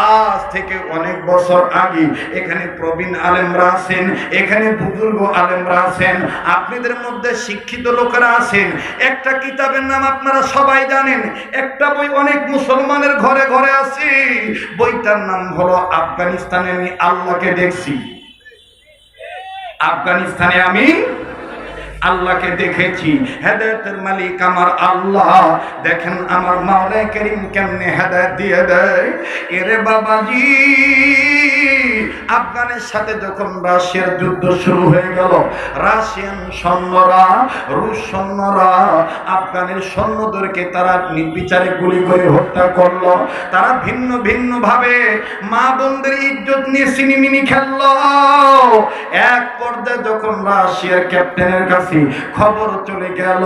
আজ থেকে অনেক বছর আগে এখানে প্রবীণ আলেমরা আছেন, এখানে বুজুর্গ আলেমরা আছেন, আপনাদের মধ্যে শিক্ষিত লোকেরা আছেন। একটা কিতাবের নাম আপনারা সবাই জানেন, একটা বই অনেক মুসলমানের ঘরে ঘরে আছে, বইটার নাম হলো আফগানিস্তানে আমি আল্লাহকে দেখছি। আফগানিস্তানে আমি আল্লাহকে দেখেছি। হেদায়েতের মালিক আমার আল্লাহ। দেখেন আমার মাওলা করিম কেমনে হেদায়েত দিয়ে দেয়। এরে বাবাজি, আফগানের সাথে যখন রাশিয়ার যুদ্ধ শুরু হয়ে গেল, রাশিয়ান সৈন্যরা, রুশ সৈন্যরা আফগানের সৈন্যদেরকে তারা নির্বিচারে গুলি করে হত্যা করলো। তারা ভিন্ন ভিন্ন ভাবে মা বোনদের ইজ্জত নিয়ে সিনিমিনি খেললো। এক পর্যায়ে যখন রাশিয়ার ক্যাপ্টেনের কাছে খবর চলে গেল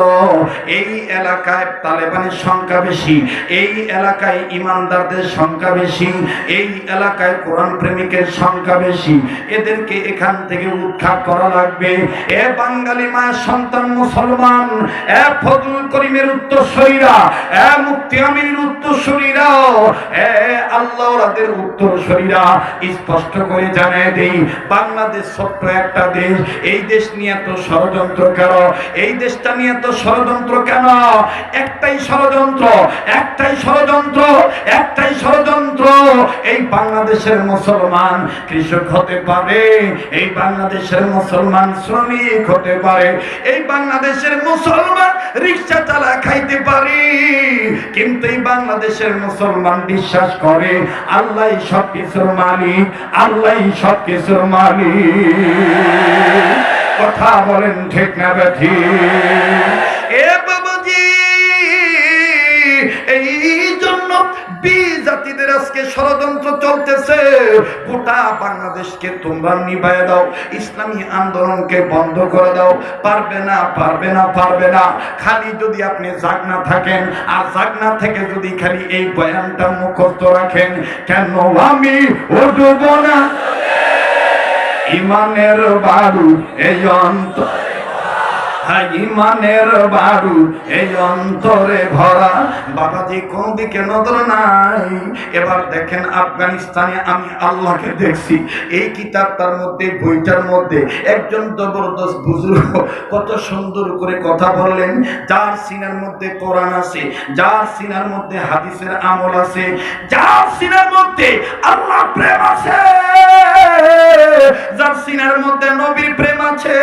এই এলাকায় তালেবানের সংখ্যা বেশি, এই এলাকায় ইমানদারদের সংখ্যা বেশি, এই এলাকায় কোরআন প্রেমিকের সংখ্যা বেশি, এদেরকে এখান থেকে উৎখাত করা লাগবে। এ বাঙালি মায়ের সন্তান মুসলমান, এ ফজলুল করিমের উত্তরসূরিরা, এ মুফতি আমিনের উত্তরসূরিরা, এ আল্লাহওয়ালাদের উত্তরসূরিরা, স্পষ্ট করে জানিয়ে দেই, বাংলাদেশ ছোট্ট একটা দেশ, এই দেশ নিয়ে তো ষড়যন্ত্র কেন? এই দেশটা নিয়ে তো ষড়যন্ত্র কেন? একটাই ষড়যন্ত্র, একটাই ষড়যন্ত্র, একটাই ষড়যন্ত্র। এই বাংলাদেশের মুসলমান কৃষক হতে পারে, এই বাংলাদেশের মুসলমান শ্রমিক হতে পারে, এই বাংলাদেশের মুসলমান রিক্সা চালা খাইতে পারে, কিন্তু এই বাংলাদেশের মুসলমান বিশ্বাস করে আল্লাহই সব কিছুর মালিক, আল্লাহই সব কিছুর মালিক। কথা বলেন ঠিক না বেঠি? এ বাবাজি, এই জন্য বিজাতিদের আজকে ষড়যন্ত্র চলতেছে। গোটা বাংলাদেশকে তোমরা নিভাইয়া দাও, ইসলামী আন্দোলনকে বন্ধ করে দাও। পারবে না, পারবে না, পারবে না। খালি যদি আপনি জাগনা থাকেন, আর জাগনা থেকে যদি খালি এই বয়ানটা মুখস্থ রাখেন, কেন আমি উঠব না ইমানের বারুদ এই অন্তর, ইমানের বারুদ এই অন্তরে ভরা। বাবাজি কোন দিকে নজর নাই। এবার দেখেন আফগানিস্তানে আমি আল্লাহকে দেখছি। এই কিতাবটার মধ্যে, বইটার মধ্যে একজন জবরদস্ত বুজুর্গ কত সুন্দর করে কথা বললেন। যার সিনার মধ্যে কোরআন আছে, যার সিনার মধ্যে হাদিসের আমল আছে, যার সিনার মধ্যে আল্লাহ প্রেম আছে, যার সিনার মধ্যে নবীর প্রেম আছে,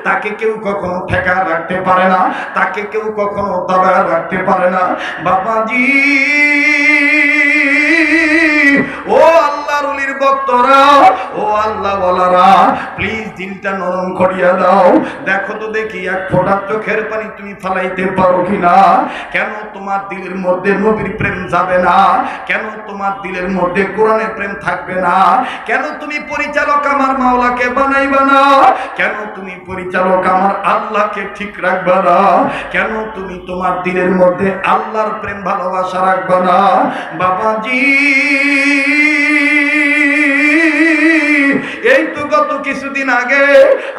তাকে কেউ কখনো ঠেকা রাখতে পারে না, তাকে কেউ কখনো দাবায় রাখতে পারে না। বাবাজি, ও আল্লাহর ওলির ভক্তরা, ও আল্লাহ ওয়ালারা, প্লিজ দিলটা নরম করিয়া দাও। দেখো তো দেখি এক ফোঁটা চোখের পানি তুমি ফালাইতে পারো কিনা। কেন তোমার দিলের মধ্যে নবীর প্রেম যাবে না? কেন তোমার দিলের মধ্যে কোরআনের প্রেম থাকবে না? কেন তুমি পরিচালক আমার মাওলাকে বানাইবা না? কেন তুমি পরিচালক আমার আল্লাহকে ঠিক রাখবা না? কেন তুমি তোমার দিলের মধ্যে আল্লাহর প্রেম ভালোবাসা রাখবা না? বাবাজি, এই তো গত কিছুদিন আগে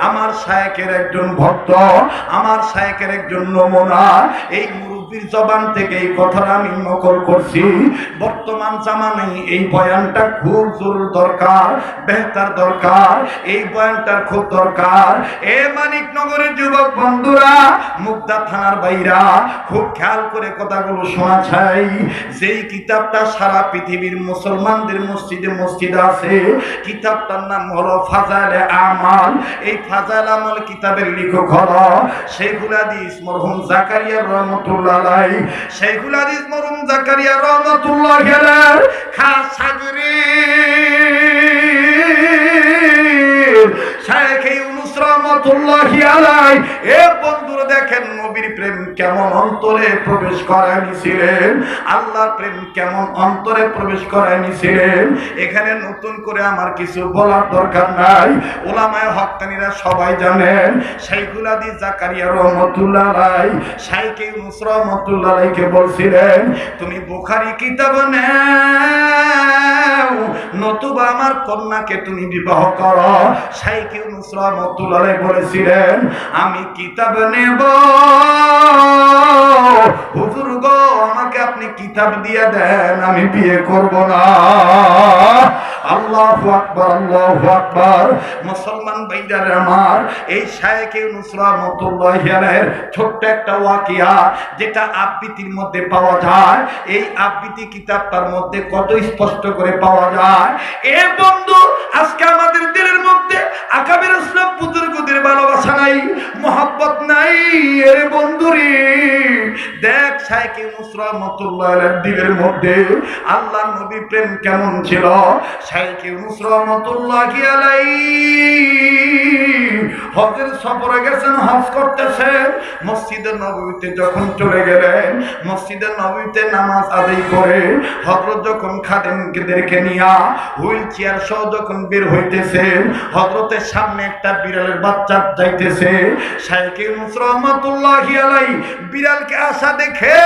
আমার শায়েখের একজন ভক্ত, আমার শায়েখের একজন নমুনা, এই মুরব্বির জবান থেকে এই কথাটা আমি নকল করছি। বর্তমান জামানায় এই বয়ানটা খুব জরুরি দরকার, বেহতার দরকার, এই বয়ানটার খুব দরকার। এ মানিকনগরের যুবক বন্ধুরা, মুগদা থানার বাইরা, খুব খেয়াল করে কথাগুলো শোনা চাই। যেই কিতাবটা সারা পৃথিবীর মুসলমানদের মসজিদে মসজিদে আছে, কিতাবটার নাম হলো ফাজাইলে আমাল। এই ফাজাইল আমাল কিতাবের লেখক হলো শেখুল হাদিস মরহুম জাকারিয়া রহমাতুল্লাহ আলাইহি। শেখুল হাদিস মরহুম জাকারিয়া রহমাতুল্লাহ আলাইহি খাস শাগরিদ শেখ ইউনূস রহমাতুল্লাহি আলাইহি। এ বন্ধুরা দেখেন, নবীর প্রেম কেমন অন্তরে প্রবেশ করায় নিছিলেন, আল্লাহর প্রেম কেমন অন্তরে প্রবেশ করায় নিছিলেন, এখানে নতুন করে আমার কিছু বলার দরকার নাই। উলামায়ে হক্কানীরা সবাই জানেন। শাইখুল হাদিস জাকারিয়া রহমাতুল্লাহ আলাইহি শাইখ ইউনূস রহমাতুল্লাহ আলাইহিকে বলছিলেন, তুমি বুখারী কিতাব নাও, নতুবা আমার কন্যাকে তুমি বিবাহ করো। শাইখ ইউনূস রহমাতুল্লাহ আলাইহি বলেছিলেন, আমি কিতাব নেব। হুজুর গো, আমাকে আপনি কিতাব দিয়ে দেন, আমি বিয়ে করব না। আল্লাহু আকবার, আল্লাহু আকবার। মুসলমান ভাইরা আমার, এই শাইখ ইউনূস রাহমাতুল্লাহি আলাইহির ছোট্ট একটা ওয়াকিয়া যেটা আবৃত্তির মধ্যে পাওয়া যায়, এই আবৃত্তি কিতাবটার মধ্যে কত স্পষ্ট করে পাওয়া যায়। এ বন্ধু, আজকে আমাদের দিলের মধ্যে আকাবের ইসলাম বুজুর্গদের ভালোবাসা নাই, মহব্বত নাই। এর বন্ধুরে দেখ, শাইখ ইউনূস রাহমাতুল্লাহি আলাইহির দিলের মধ্যে আল্লাহর নবী প্রেম কেমন ছিল। শাইখ ইউনূস রাহমাতুল্লাহি আলাইহি হজের সফরে গেছেন, হজ করতেছেন। মসজিদে নববীতে যখন চলে গেলেন, মসজিদে নববীতে নামাজ আদায় করে হযরত যখন খাদেমদেরকে নিয়ে হুইল চেয়ার সহ যখন বের হইতেছেন, হযরতের সামনে একটা বিড়ালের বাচ্চা যাইতেছে। শাইখ ইউনূস রাহমাতুল্লাহি আলাইহি বিড়ালকে আসা দেখে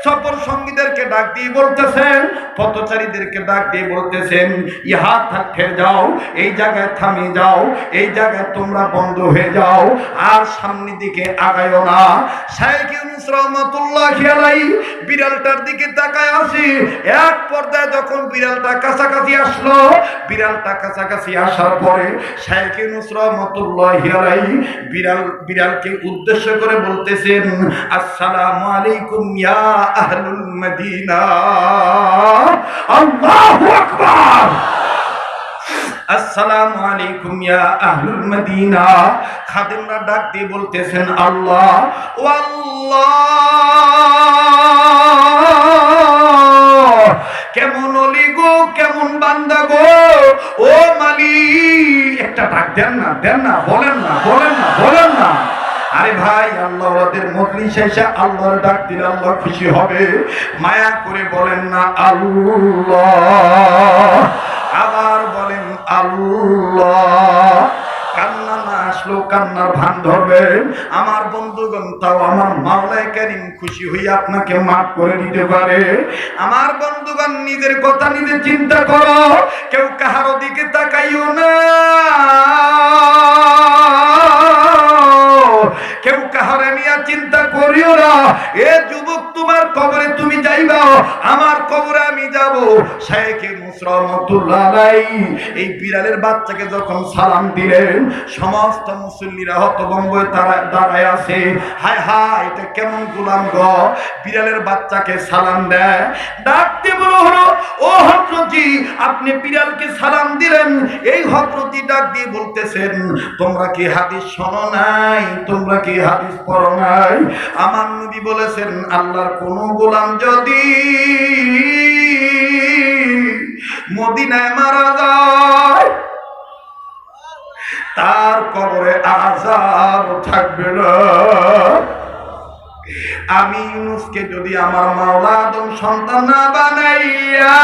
সফর সঙ্গীদেরকে ডাক দিয়ে বলতেছেন, পথচারীদেরকে ডাক দিয়ে বলতেছেন, ইহা থাকতে যাও, এই জায়গায় থামে যাও, এই জায়গায় তোমরা বন্ধ হয়ে যাও, আর সামনের দিকে আগায়ও না। শাইখ ইউনূস রাহমাতুল্লাহি আলাইহি বিড়ালটার দিকে তাকায় আসি। এক পর্যায়ে যখন বিড়ালটা কাছাকাছি আসলো, বিড়ালটা কাছাকাছি আসার পরে শাইখ ইউনূস রাহমাতুল্লাহি আলাইহি বিড়ালকে উদ্দেশ্য করে বলতেছেন, আসসালামু আলাইকুম ইয়া আহলুল মদিনা। আল্লাহু আকবার। আসসালামু আলাইকুম ইয়া আহলুল মদিনা। খাদেমরা ডাক দিয়ে বলতেছেন, আল্লাহ ও আল্লাহ, কেমন ওলি গো, কেমন বান্দা গো, ও মালিক। একটা ডাক দেন না, দেন না, বলেন না, বলেন না, বলেন না। আরে ভাই, আল্লাহ ওদের মজলিসে এসে আল্লাহর ডাক দিলে আল্লাহ খুশি হবে। মায়া করে বলেন না আল্লাহ, আবার বলেন আল্লাহ। কান্না না আসলো, কান্নার ভান ধরবেন। আমার বন্ধুগণ, তাও আমার মাওলায়ে কারীম খুশি হয়ে আপনাকে মাফ করে দিতে পারে। আমার বন্ধুগণ, নিজের কথা নিজে চিন্তা করো, কেউ কাহারো দিকে তাকাইও না, কেউ কাহারে নিয়ে চিন্তা করিও না। এ যুবক, তোমার কবরে তুমি যাইবা, আমার কবরে আমি যাব। শাইখ ইউনূস রাহমাতুল্লাহি আলাইহি এই বিড়ালের বাচ্চাকে যখন সালাম দিলেন, সমস্ত মুসল্লিরা হতভম্ব হয়ে দাঁড়ায় আছে। হায় হায়, এটা কেমন গোলাম গো, বিড়ালের বাচ্চাকে সালাম দেয়। ডাকতে বলো হলো, ও হযরতজি, আপনি বিড়ালকে সালাম দিলেন। এই হযরতজি ডাক দিয়ে বলতেছেন, তোমরা কি হাদিস শোনো নাই? তোমরা কি হাদিস পড়ো নাই? আমার নবী বলেছেন, আল্লাহর কোন গোলাম যদি মদিনায় মারা যায়, তার কবরে আযাব থাকবে না। আমি ইউনূসকে যদি আমার মাওলা আদম সন্তান না বানাইয়া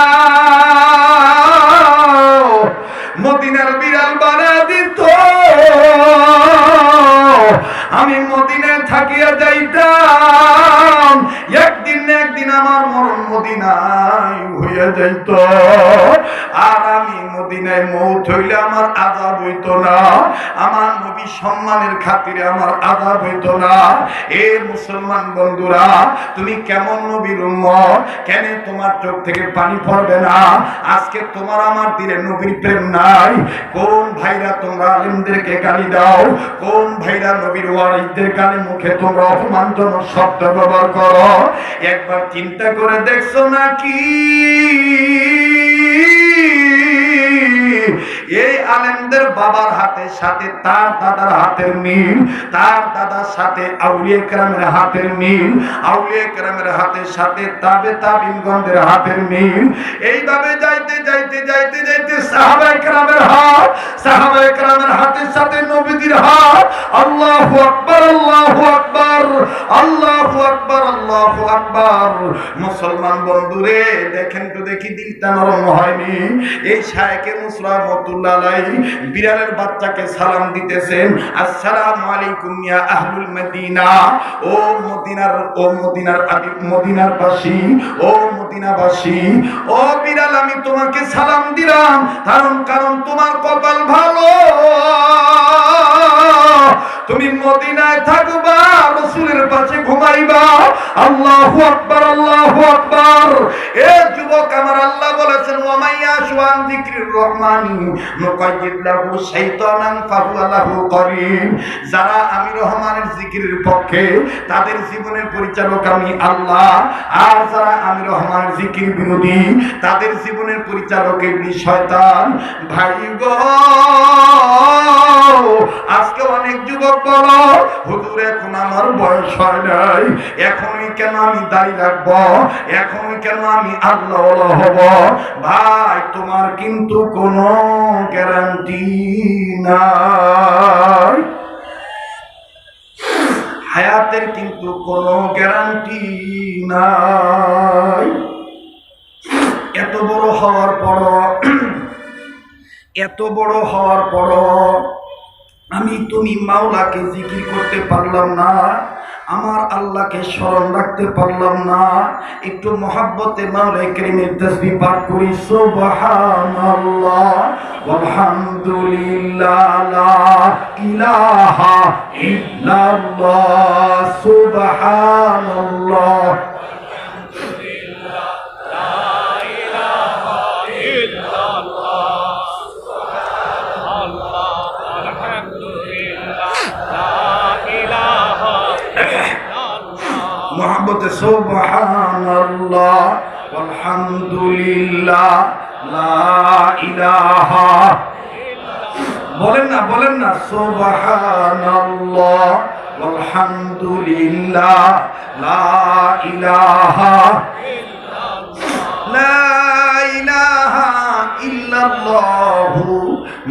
মদিনার বিড়াল বানায় দিত, আমি মদিনায় থাকিয়া যাইতাম। একদিন না একদিন আমার মরণ মদিনায় হইয়া যাইত, আর আমি মদিনায় মৌত হইলে আমার আযাব হইতো না। আমার নবী সম্মানের খাতিরে আমার আযাব হইতো না। এ মুসলমান বন্ধুরা, তুমি কেমন নবীর উম্মত, কেন তোমার চোখ থেকে পানি পড়বে না? আজকে তোমার আমার দিলে নবীর প্রেম নাই। কোন ভাইরা তোমরা আলেমদেরকে গালি দাও, কোন ভাইরা নবীর ওয়ারিসদের গালি মুখে তোমরা অপমানজনক শব্দ ব্যবহার করো, একবার চিন্তা করে দেখছো নাকি এই আলেমদের বাবার হাতের সাথে তার দাদার হাতের মিল, তার দাদার সাথে আউলিয়া কেরামের হাতের মিল, আউলিয়া কেরামের হাতের সাথে তাবে তাবিনগণদের হাতের মিল। এইভাবে যাইতে যাইতে যাইতে যাইতে সাহাবায়ে কেরামের হাত, সাহাবায়ে কেরামের হাতের সাথে নবীজির হাত। আল্লাহু আকবার, আল্লাহু আকবার, আল্লাহু আকবার, আল্লাহু আকবার। মুসলমান বন্ধুরে দেখেন তো দেখি দিলটা নরম হয়নি। এই শায়েখে মুসরা রহমাতুল্লাহ আলাইহি বিড়ালের বাচ্চাকে সালাম দিতেছেন, আসসালামু আলাইকুম ইয়া আহলুল মদিনা। ও মদিনার বাসী, ও মদিনাবাসী, ও বিড়াল আমি তোমাকে সালাম দিলাম, কারণ তোমার কপাল ভালো, তুমি মদিনায় থাকবা, রাসূলের পাশে ঘুমাইবা। আল্লাহু আকবার, আল্লাহু আকবার। এ যুবক আমার, আল্লাহ বলেছেন ওয়া মাইয়াশু আন যিকরির রহমানি নুকাইয়িদ লাহু শাইতানান ফাহুয়া লাহু করিন। যারা আমি রহমানের জিকিরের পক্ষে, তাদের জীবনের পরিচালক আমি আল্লাহ। আর যারা আমি রহমানের জিকির বিরোধী, তাদের জীবনের পরিচালক ইবলিস শয়তান। ভাই গো, আজকে অনেক যুবক বলো, হুজুর এখন আমার বয়স হয় নাই, এখনই কেন আমি দাড়ি রাখবো, এখনই কেন আমি আল্লাহওয়ালা হব। ভাই, তোমার কিন্তু কোনো গ্যারান্টি নাই, হায়াতের কিন্তু কোনো গ্যারান্টি নাই। এত বড় হওয়ার পরও আমি তুমি মাওলাকে জিকির করতে পারলাম না, আমার আল্লাহকে স্মরণ রাখতে পারলাম না। একটু মহাব্বতে মাওলাই কারীমের তাসবিহ পাঠ করি, সুবহানাল্লাহ ওয়ালহামদুলিল্লাহ লা ইলাহা ইল্লাল্লাহ, সুবহানাল্লাহ মোহাম্মতে সুবহানাল্লাহ আলহামদুলিল্লাহ লা ইলাহা, বলেন না সুবহানাল্লাহ আলহামদুলিল্লাহ লা ইলাহা ইল্লাল্লাহু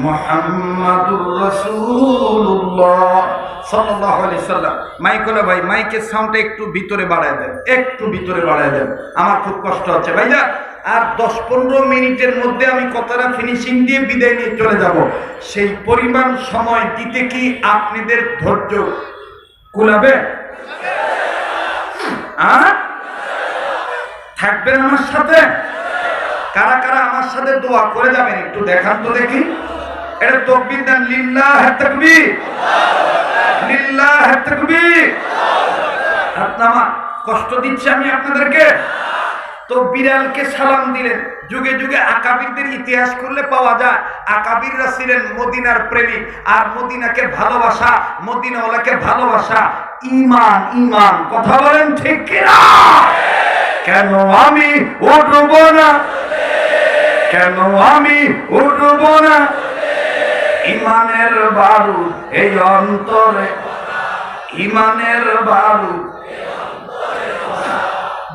মুহাম্মাদুর রাসূলুল্লাহ সাল্লাল্লাহু আলাইহি সাল্লাম। মাইকলা ভাই, মাইকের সাউন্ডটা একটু ভিতরে বাড়ায় দেন, একটু ভিতরে বাড়ায় দেন, আমার খুব কষ্ট হচ্ছে ভাইয়া। আর 10-15 মিনিটের মধ্যে আমি কথাটা ফিনিশিং দিয়ে বিদায় নিয়ে চলে যাব। সেই পরিমাণ সময় দিতে কি আপনাদের ধৈর্য কুলাবে? থাকবেন আমার সাথে? কারা কারা আমার সাথে দোয়া করে যাবেন একটু দেখান তো দেখি। এটা তাকবীর দেন, লিল্লাহি তাকবীর, লিল্লাহি তাকবীর। আপনারা কষ্ট দিচ্ছি আমি আপনাদেরকে। তো বিড়ালকে সালাম দিলেন। যুগে যুগে আকাবিরদের ইতিহাস করলে পাওয়া যায়, আকাবিররা ছিলেন মদিনার প্রেমিক, আর মদিনাকে ভালোবাসা, মদিনাওয়ালাকে ভালোবাসা ঈমান। ঈমান, কথা বলেন ঠিক কিনা? কেন আমি উঠব না, কেন আমি উঠব না, ঈমানের বারুদ এই অন্তরে, ঈমানের বারুদ।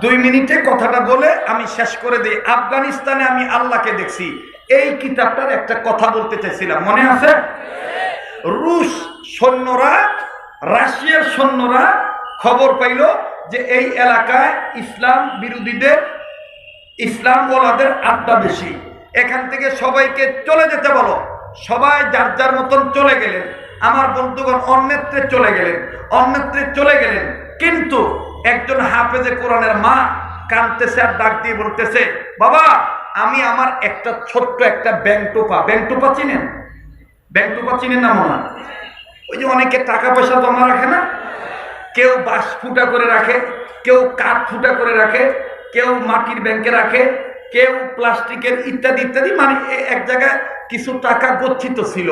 2 মিনিটে কথাটা বলে আমি শেষ করে দিই। আফগানিস্তানে আমি আল্লাহকে দেখছি, এই কিতাবটার একটা কথা বলতে চাইছিলাম, মনে আছে? রুশ সৈন্যরা, রাশিয়ার সৈন্যরা খবর পাইল যে এই এলাকায় ইসলাম বিরোধীদের, ইসলাম ওয়ালাদের আড্ডা বেশি, এখান থেকে সবাইকে চলে যেতে বলো। সবাই যার যার মতন চলে গেলেন। আমার বন্ধুগণ অন্যত্রে চলে গেলেন, অন্যত্রে চলে গেলেন। কিন্তু একজন হাফেজে কোরআনের মা কাঁদতেছে আর ডাক দিয়ে বলতেছে, বাবা আমি আমার একটা ছোট্ট একটা ব্যাংটোপা, ব্যাংটোপা চিনেন? ব্যাংটোপা চিনেন না মনে? ওই যে অনেকে টাকা পয়সা জমা রাখে না, কেউ বাঁশ ফুটা করে রাখে, কেউ কাঠ ফুটা করে রাখে, কেউ মাটির ব্যাংকে রাখে, কেউ প্লাস্টিকের ইত্যাদি ইত্যাদি, মানে এক জায়গায় কিছু টাকা গচ্ছিত ছিল।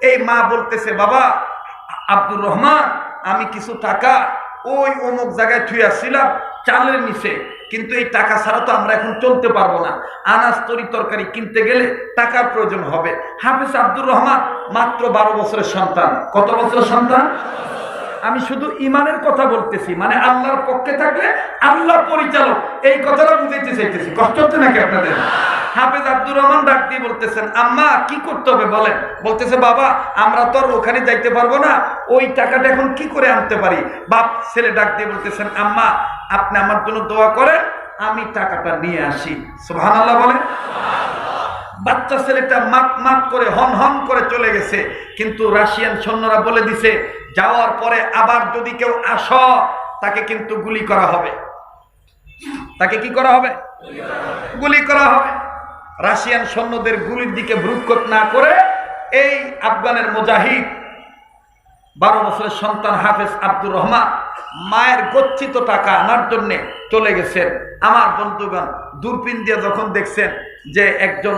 এই মা বলতেছে, বাবা আব্দুর রহমান, আমি কিছু টাকা ওই অমুক জায়গায় থুই আসছিলাম চালের নিচে, কিন্তু এই টাকা ছাড়া তো আমরা এখন চলতে পারবো না, আনাজ তরি তরকারি কিনতে গেলে টাকার প্রয়োজন হবে। হাফেজ আব্দুর রহমান মাত্র 12 বছরের সন্তান। কত বছরের সন্তান? আমি শুধু ইমানের কথা বলতেছি, মানে আল্লাহর পক্ষে থাকলে আল্লাহ পরিচালক, এই কথাটা বুঝাইতে চাইতেছি। কষ্ট হচ্ছে নাকি আপনাদের? হাফেজ আব্দুর রহমান ডাক দিয়ে বলতেছেন, আম্মা কি করতে হবে বলেন? বলতেছে, বাবা আমরা তো আর ওখানে যাইতে পারবো না, ওই টাকাটা এখন কি করে আনতে পারি? বাপ ছেলে ডাক দিয়ে বলতেছেন, আম্মা আপনি আমার জন্য দোয়া করেন, আমি টাকাটা নিয়ে আসি। সুবহানাল্লাহ বলেন। বাচ্চা ছেলেটা মাত মাত করে হন হন করে চলে গেছে, কিন্তু রাশিয়ান সৈন্যরা বলে দিছে যাওয়ার পরে আবার যদি কেউ আসো তাকে কিন্তু গুলি করা হবে। তাকে কি করা হবে? গুলি করা হবে। রাশিয়ান সৈন্যদের গুলির দিকে ভ্রুক্ষেপ না করে এই আফগানের মুজাহিদ 12 বছরের সন্তান হাফেজ আব্দুর রহমান মায়ের গচ্ছিত টাকা আনার জন্য চলে গেছেন। আমার বন্ধুগণ দূরবীন দিয়ে যখন দেখছেন যে একজন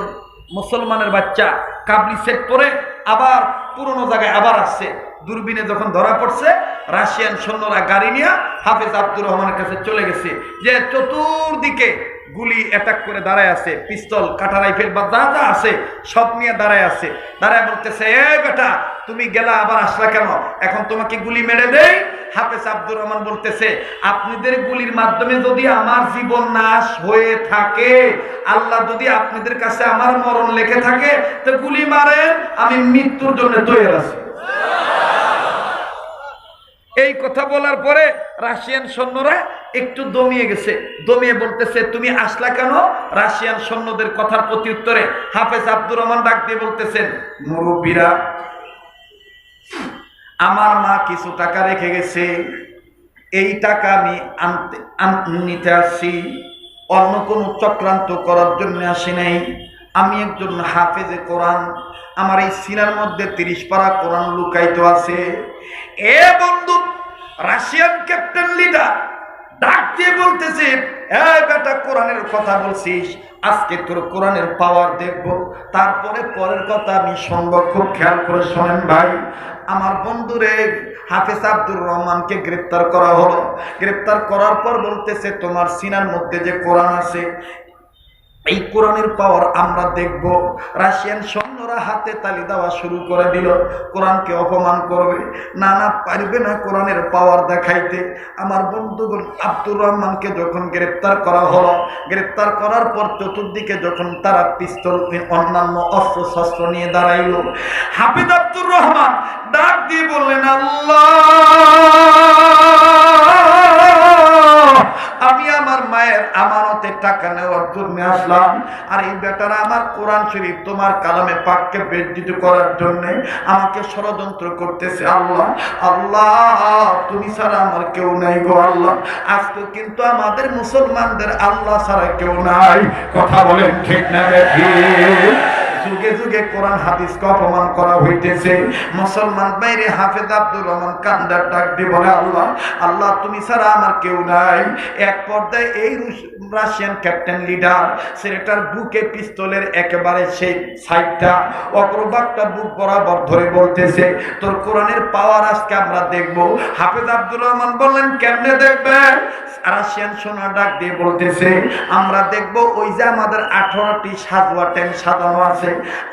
মুসলমানের বাচ্চা কাবলি সেট পরে আবার পুরনো জায়গায় আবার আসছে, দূরবীনে যখন ধরা পড়ছে রাশিয়ান সৈন্যরা গাড়ি নিয়ে হাফেজ আব্দুর রহমানের কাছে চলে গেছে, যে চতুর্দিকে গুলি অ্যাটাক করে দাঁড়ায় আছে, পিস্তল কাটা রাইফেল বা যা যা আছে সব নিয়ে দাঁড়ায় আছে। দাঁড়ায় বলতেছে, এই বেটা তুমি গেলা আবার আসলা কেন? এখন তোমাকে গুলি মেরে দেই। হাফেজ আব্দুর রহমান বলতেছে, আপনাদের গুলির মাধ্যমে যদি আমার জীবন নাশ হয়ে থাকে, আল্লাহ যদি আপনাদের কাছে আমার মরণ লেখে থাকে, তো গুলি মারেন, আমি মৃত্যুর জন্য তৈরি আছি। এই কথা বলার পরে রাশিয়ান সৈন্যরা একটু দমিয়ে গেছে, দমিয়ে বলতেছে, তুমি আসলা কেন? রাশিয়ান সৈন্যদের কথার প্রতি উত্তরে হাফেজ আব্দুর রহমান ডাক দিয়ে বলতেছেন, মুরব্বীরা আমার মা কিছু টাকা রেখে গেছে, এই টাকা আমি নিতে আসছি, অন্য কোনো চক্রান্ত করার জন্য আসি নাই। আমি একজন হাফেজে কোরআন, আমার এই সিনার মধ্যে 30 পারা কোরআন লুকায়িত আছে। এ বন্ধু রাশিয়ান ক্যাপ্টেন লিডার ডাক দিয়ে বলতেছে, এই বেটা কোরআনের কথা বলছিস, আজকে তোর কোরআনের পাওয়ার দেখবো, তারপরে পরের কথা আমি শুনবো। খুব খেয়াল করে শোনেন ভাই আমার বন্ধুরে, হাফেজ আব্দুর রহমানকে গ্রেফতার করা হলো। গ্রেফতার করার পর বলতেছে, তোমার সিনার মধ্যে যে কোরআন আছে এই কোরআনের পাওয়ার আমরা দেখব। রাশিয়ান সৈন্যরা হাতে তালি দেওয়া শুরু করে দিল, কোরআনকে অপমান করবে, না না পারবে না কোরআনের পাওয়ার দেখাইতে। আমার বন্ধুগণ আব্দুর রহমানকে যখন গ্রেফতার করা হলো, গ্রেফতার করার পর চতুর্দিকে যখন তারা পিস্তল অন্যান্য অস্ত্র শস্ত্র নিয়ে দাঁড়াইল, হাফেজ আব্দুর রহমান ডাক দিয়ে বললেন, আল্লাহ আমি আমার মায়ের আমানতে টাকা নেওয়ার জন্য আসলাম, আর এই বেটারা আমার কোরআন শরীফ তোমার কালামে পাককে বেজ্জিত করার জন্য আমাকে ষড়যন্ত্র করতেছে। আল্লাহ আল্লাহ তুমি ছাড়া আমার কেউ নাই গো আল্লাহ। আজকে কিন্তু আমাদের মুসলমানদের আল্লাহ ছাড়া কেউ নাই। কথা বলেন ঠিক না ঠিক? যুগে যুগে কোরআন হাদিসকে অপমান করা হইতেছে। মুসলমান বাইরে হাফেজ আব্দুর রহমান কান্দার ডাক দিয়ে বলে, আল্লাহ আল্লাহ তুমি ছাড়া আমার কেউ নাই। এক পর্যায়ে এই রাশিয়ান ক্যাপ্টেন লিডার ছেলেটার বুকে পিস্তলের একেবারে সেই সাইডটা অগ্রভাগটা বুক বরাবর ধরে বলতেছে, তোর কোরআনের পাওয়ার আজকে আমরা দেখবো। হাফেজ আব্দুর রহমান বললেন, কেমনে দেখবেন? রাশিয়ান সোনা ডাক দিয়ে বলতেছে, আমরা দেখবো ওই যে আমাদের 18টি সাজোয়া ট্যাঙ্ক সাজানো আছে,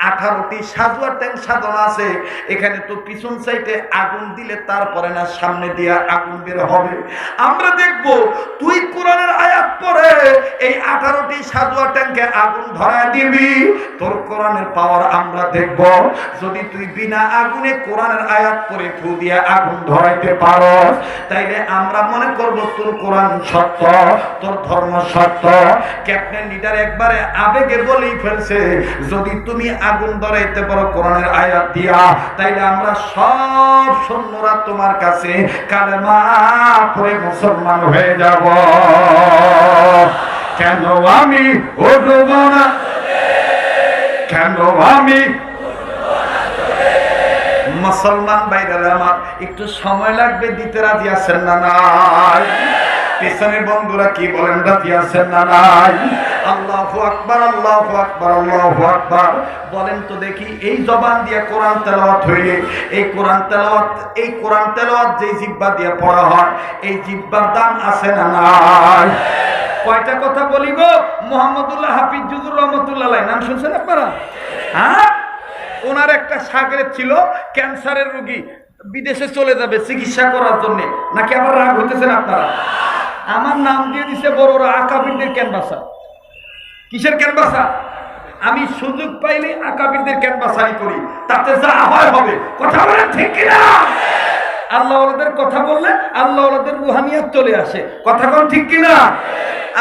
18টি সাজোয়া ট্যাঙ্ক সাজানো আছে, এখানে তো পিছন সাইডে আগুন দিলে তারপরে না সামনে দিয়ে আগুন বের হবে। আমরা দেখবো তুই কোরআনের আয়াত পড়ে এই 18টি সাজোয়া ট্যাঙ্কে আগুন ধরায় দিবি, তোর কোরআনের পাওয়ার আমরা দেখব। যদি তুই বিনা আগুনে কোরআনের আয়াত পড়ে ফু দিয়ে আগুন ধরাইতে পারো, তাইলে আমরা মনে করব তোর কোরআন সত্য, তোর ধর্ম সত্য। ক্যাপ্টেন লিডার একবারে আবেগে বলেই ফেলছে, যদি তুমি আগুন ধরাইতে পারো কোরআনের আয়াত দিয়া, তাইলে আমরা সব সৈন্যরা তোমার কাছে কালেমা পড়ে মুসলমান হয়ে যাব। কেন আমি উঠব না, কেন আমি মুসলমান ভাইরা আমার একটু সময় লাগবে, দিতে রাজি আছেন না নাই? পেছনের বন্ধুরা কি বলেন, রাজি আছেন না নাই? আল্লাহু আকবার, আল্লাহু আকবার, আল্লাহু আকবার বলেন তো দেখি। এই জবান দিয়ে কোরআন তেলাওয়াত হইলে, এই কোরআন তেলাওয়াত যে জিহ্বা দিয়ে পড়া হয়, এই জিহ্বার দাম আছে না নাই? কয়টা কথা বলি গো? মোহাম্মদুল্লাহ হাফিজ জুজুর রহমতুল্লাহ আলাইহি নাম শুনছেন আপনারা? হ্যাঁ, ওনার একটা শাগরেদ ছিল ক্যান্সারের রোগী, বিদেশে চলে যাবে চিকিৎসা করার জন্য। নাকি আবার রাগ হইতেছেন আপনারা? আমার নাম দিয়ে দিছে বড়রা আকাবিরদের ক্যানভাসা। কিসের ক্যানভাসা? আমি সুযোগ পাইলে আকাবিরদের ক্যানভাসারি করি, তাতে যা হয় হবে। কথা বলেন ঠিক কিনা? আল্লাহ ওদের কথা বললে আল্লাহ ওদের রুহানিয়াত চলে আসে। কথা বলেন ঠিক কিনা?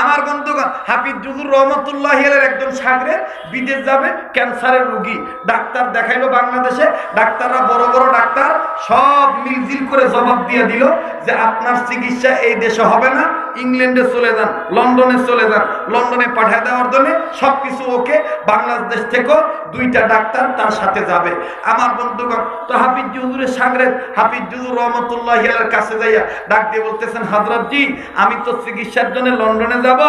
আমার বন্ধুগণ, হাফিজ জুজুর রহমতুল্লাহ আলাইহির একজন শাগরেদ বিদেশ যাবে, ক্যান্সারের রোগী। ডাক্তার দেখাইলো বাংলাদেশে, ডাক্তাররা বড় বড় ডাক্তার সব মিলজিল করে জবাব দিয়ে দিল যে আপনার চিকিৎসা এই দেশে হবে না, ইংল্যান্ডে চলে যান, লন্ডনে চলে যান। লন্ডনে পাঠিয়ে দেওয়ার জন্য সবকিছু ওকে। বাংলাদেশ থেকেও 2টা ডাক্তার তার সাথে যাবে। আমার বন্ধুগণ, তো হাফিজ জুজুরের শাগরেদ হাফিজ জুজুর রহমতুল্লাহ আলাইহির কাছে যাইয়া ডাক দিয়ে বলতেছেন, হযরত জি, আমি তো চিকিৎসার জন্য লন্ডনে যাব,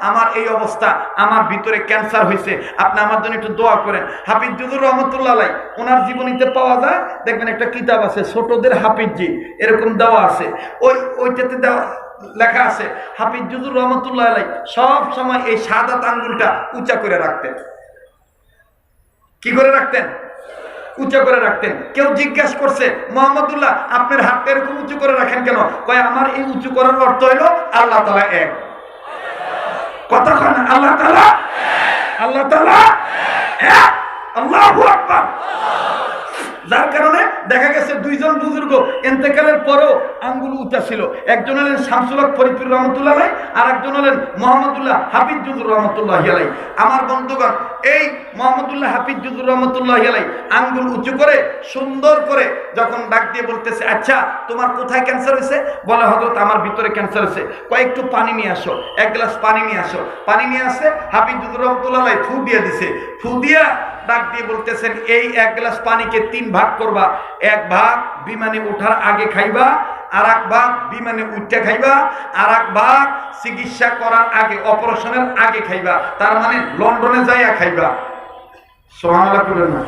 আমার এই অবস্থা, আমার ভিতরে ক্যান্সার হয়েছে, আপনি আমার জন্য একটু দোয়া করেন। হাফিজ জুজুর রহমতুল্লাহ আলাইহি ওনার জীবনীতে পাওয়া যায়, দেখবেন একটা কিতাব আছে ছোটদের হাফিজ জি, এরকম দেওয়া আছে। ওইটাতে দেওয়া লেখা আছে হাফিজ জুজুর রহমতুল্লাহ আলাইহি সব সময় এই শাহাদাত আঙ্গুলটা উঁচা করে রাখতেন। কি করে রাখতেন? উঁচা করে রাখতেন। কেউ জিজ্ঞাসা করছে, মোহাম্মদুল্লাহ আপনার হাতটা এরকম উঁচু করে রাখেন কেন? কয় আমার এই উঁচু করার অর্থ হইলো আল্লাহ তাআলা এক। কথা কয় না? আল্লাহ তাআলা, আল্লাহ তাআলা এক, আল্লাহু আকবার। যার কারণে দেখা গেছে 2জন বুজুর্গ ইন্তেকালের পরেও আঙ্গুল উঁচা ছিল। একজন হলেন শামসুল হক ফরিদপুর রহমতুল্লাহ আলাইহি, আর একজন হলেন মোহাম্মদুল্লাহ হাফিজ জুজুর রহমতুল্লাহ আলাইহি। আমার বন্ধুগণ, এই মোহাম্মদুল্লাহ হাফিজ জুজুর রহমতুল্লাহ আলাইহি আঙ্গুল উঁচু করে সুন্দর করে যখন ডাক দিয়ে বলতেছে, আচ্ছা তোমার কোথায় ক্যান্সার হয়েছে? বলে, হযরত আমার ভিতরে ক্যান্সার হয়েছে। কয়েকটু পানি নিয়ে আসো, 1 গ্লাস পানি নিয়ে আসো। পানি নিয়ে আসে, হাফিজ জুজুর রহমতুল্লাহ আলাইহি ফু দিয়ে দিছে। ফু দিয়া ডাক দিয়ে বলতেছেন, এই 1 গ্লাস পানিকে 3 ভাগ করবা। 1 ভাগ বিমানে ওঠার আগে খাইবা, আর 1 ভাগ বিমানে উঠতে খাইবা, আর 1 ভাগ চিকিৎসা করার আগে, অপারেশনের আগে খাইবা। তার মানে লন্ডনে যাইয়া খাইবা। সুবহানাল্লাহ বলেন না?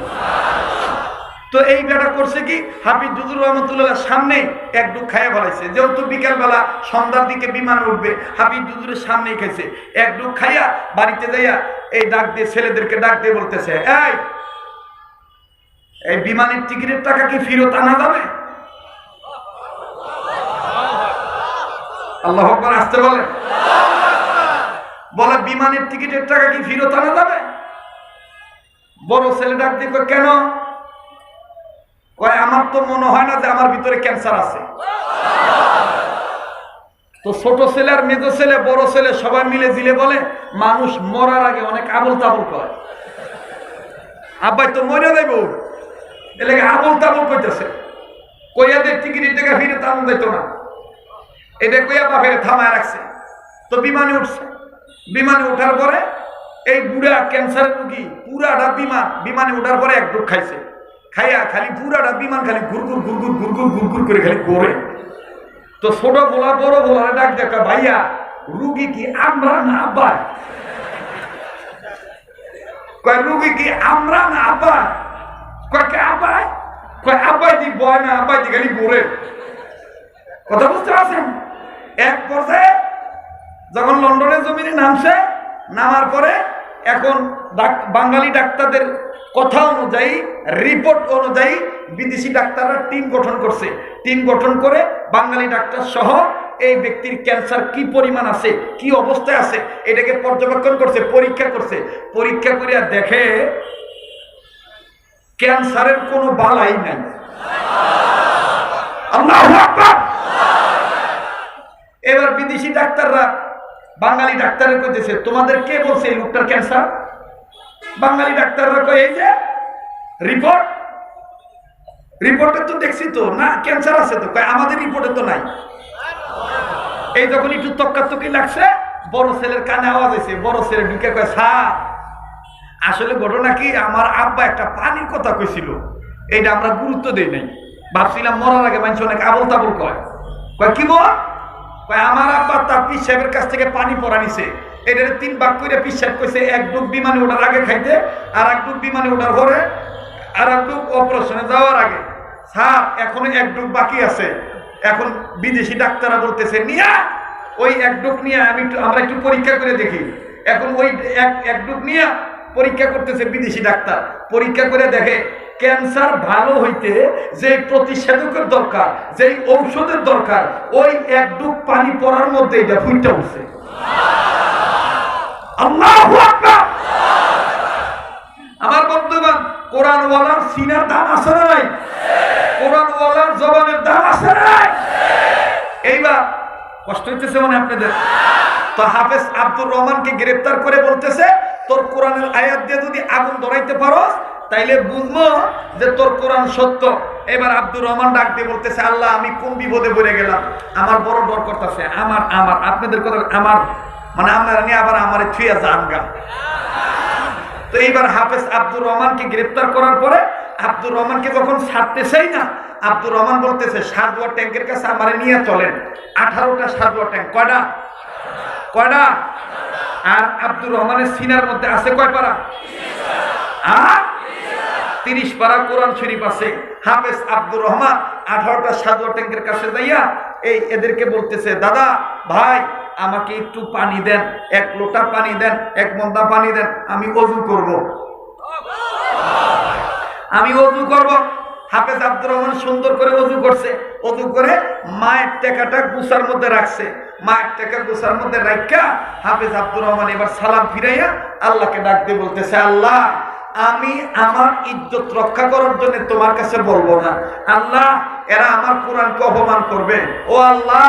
তো এই বেটা করছে কি, হাফিজ জুজুর রহমতুল্লাহ সামনেই একটু খাইয়া ফেলাইছে। যেহেতু বিকালবেলা সন্ধ্যার দিকে বিমান উঠবে, হাফিজ জুজুরের সামনেই খাইছে। একটু খাইয়া বাড়িতে যাইয়া এই ডাক দিয়ে ছেলেদেরকে ডাক দিয়ে বলতেছে, এই বিমানের টিকিটের টাকা কি ফেরত আনা যাবে? আল্লাহু আকবার, আসতে বলে। বলে, বিমানের টিকিটের টাকা কি ফেরত আনা যাবে? বড় ছেলে ডাক দিয়ে কয়, কেন? কয়, আমার তো মনে হয় না যে আমার ভিতরে ক্যান্সার আছে। তো ছোট ছেলে আর মেজো ছেলে বড় ছেলে সবাই মিলে জিলে বলে, মানুষ মরার আগে অনেক আবল তাবল করে। আব্বাই তো মরে যাইব, এলাকা আবল তাবল কইতেছে। কইয়াদের টিকিটের টাকা ফিরে আনা যাইতো না, এটা কইয়া বাপের থামায় রাখছে। তো বিমানে উঠছে। বিমানে ওঠার পরে এই বুড়া ক্যান্সারের রোগী পুরাটা বিমানে ওঠার পরে এক ডুব খাইছে। খাইয়া খালি পুরাটা বিমান খালি ঘুরঘুর ঘুরঘুর ঘুরঘুর ঘুরঘুর করে খালি ঘোরে। তো ছোট বলা বড় বলার ডাক দেখা, ভাইয়া রুগী কি আমরা না আব্বা? কয়, রুগী কি আমরা না আব্বা? কয়, কে আব্বাই? কয়, আব্বাই দি বয় না, আব্বাই দি খালি ঘোরে। কথা বুঝতে পারছেন? এক পর্যায়ে যখন লন্ডনের জমিনে নামছে, নামার পরে এখন বাঙালি ডাক্তারদের কথা অনুযায়ী, রিপোর্ট অনুযায়ী বিদেশি ডাক্তাররা টিম গঠন করছে। টিম গঠন করে বাঙালি ডাক্তার সহ এই ব্যক্তির ক্যান্সার কি পরিমাণ আছে, কি অবস্থায় আছে, এটাকে পর্যবেক্ষণ করছে, পরীক্ষা করছে। পরীক্ষা করিয়া দেখে ক্যান্সারের কোনো বালাই নাই। আল্লাহু আকবার। এবার বিদেশি ডাক্তাররা বাঙালি ডাক্তারের কইতেছে, তোমাদের কে বলছে এই লোকটার ক্যান্সার? বাঙালি ডাক্তাররা কয়, এই যে রিপোর্টে তো দেখছি তো না ক্যান্সার আছে। তো কয়, আমাদের রিপোর্টে তো নাই। এই যখন একটু তক্কাতকি লাগছে, বড় ছেলের কানে আওয়াজ হয়েছে। বড় ছেলে ঢুকে কয়, স্যার আসলে ঘটনা কি, আমার আব্বা একটা পানির কথা কইছিল, এইটা আমরা গুরুত্ব দেই নাই, ভাবছিলাম মরার আগে মানুষ অনেক আবল তাবল কয়। কয়, কি বল? কয়, আমার আব্বা তার পীর সাহেবের কাছ থেকে পানি পরা নিছে, এটারে 3 ভাগ করে পীর সাহেব কইছে 1 ডুব বিমানে ওঠার আগে খাইতে, আর 1 ডুব বিমানে ওঠার পরে, আর 1 ডুব অপারেশনে যাওয়ার আগে। স্যার এখনো 1 ডুব বাকি আছে। এখন বিদেশি ডাক্তাররা বলতেছে, নিয়া ওই এক ডুক নিয়ে আমরা একটু পরীক্ষা করে দেখি। এখন ওই এক ডুক নিয়ে পরীক্ষা করতেছে বিদেশি ডাক্তার, পরীক্ষা করে দেখে ক্যান্সার ভালো হইতে যে প্রতিষেধকের দরকার, যেই ঔষধের দরকার, ওই এক ডুব পানি পড়ার মধ্যে এটা ফুটটা উঠছে। আল্লাহু আকবার। আমার বন্ধুগণ, কোরআনওয়ালার সিনার দাম আছে না নাই? কোরআনওয়ালার জবানের দাম আছে না নাই? এইবার কষ্ট হইতেছে মানে আপনাদের? তো হাফেজ আব্দুর রহমানকে গ্রেফতার করে বলতেছে, তোর কোরআনের আয়াত দিয়ে যদি আগুন ধরাইতে পারোস তাইলে বুঝবো যে তোর কোরআন সত্য। এবার আব্দুর রহমান ডাক দিয়ে বলতেছে, আল্লাহ আমি কোন বিপদে পড়ে গেলাম, আমার বড় ডর করতেছে, আমার আপনাদের কথা আমার মানে আপনারা নিয়ে আবার আমারে ছুঁয়া যান গা। তো এইবার হাফেজ আব্দুর রহমানকে গ্রেফতার করার পরে আব্দুর রহমানকে যখন ছাড়তেছেই না, আব্দুর রহমান বলতেছে সাজুয়া ট্যাঙ্কের কাছে আমারে নিয়ে চলেন। 18টা সাজুয়া ট্যাঙ্ক। কয়টা? আর আব্দুর রহমানের সিনার মধ্যে আছে কয় পারা? 30 পারা কোরআন শরীফ আছে। হাফেজ আব্দুর রহমান 18টা সাজুয়া ট্যাঙ্কের কাছে যাইয়া এদেরকে বলতেছে, দাদা ভাই আমাকে একটু পানি দেন, 1 লোটা পানি দেন, 1 মন্দা পানি দেন, আমি ওযু করব। হাফেজ আব্দুর রহমান সুন্দর করে ওযু করছে। ওযু করে মায়ের টেকাটা গুছার মধ্যে রাখছে। মায়ের টেকা গুছার মধ্যে রাখা হাফেজ আব্দুর রহমান এবার সালাম ফিরাইয়া আল্লাহকে ডাক দিয়ে বলতেছে, আল্লাহ আমি আমার ইজ্জত রক্ষা করার জন্য তোমার কাছে বলবো না। আল্লাহ এরা আমার কোরআনকে অপমান করবে। ও আল্লাহ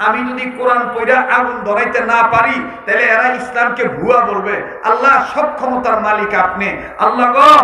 আমি যদি কোরআন পড়া আগুন ধরাইতে না পারি তাহলে এরা ইসলামকে ভুয়া বলবে। আল্লাহ সব ক্ষমতার মালিক আপনি। আল্লাহ গো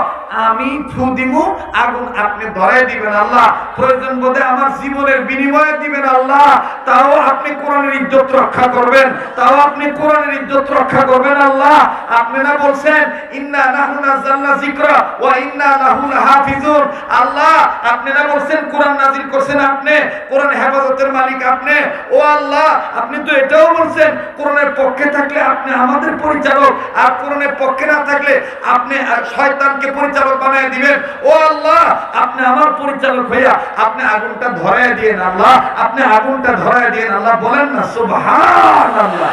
আমি ফু দিমু, আগুন আপনি ধরাই দিবেন। আল্লাহ প্রয়োজন বোধে আমার জীবনের বিনিময়ে দিবেন। আল্লাহ তাও আপনি কোরআনের ইজ্জত রক্ষা করবেন, তাও আপনি কোরআনের ইজ্জত রক্ষা করবেন। আল্লাহ আপনি না বলছেন ইন্না নাহনু নাযালনা যিকরা ওয়া ইন্না লাহু লাহাফিজুন। আল্লাহ আপনি না বলছেন কোরআন নাযিল করছেন আপনি, কোরআন হেফাজতের মালিক আপনি। ও আল্লাহ আপনি তো এটাও বলছেন কোরআনের পক্ষে থাকলে আপনি আমাদের পরিচালক, আর কোরআনের পক্ষে না থাকলে আপনি শয়তানকে পরিচালক বানায় দিবেন। ও আল্লাহ আপনি আমার পরিচালক হইয়া আপনি আগুনটা ধরায় দিয়েন। আল্লাহ আপনি আগুনটা ধরায় দিয়েন। আল্লাহ বলেন না সুবহানাল্লাহ।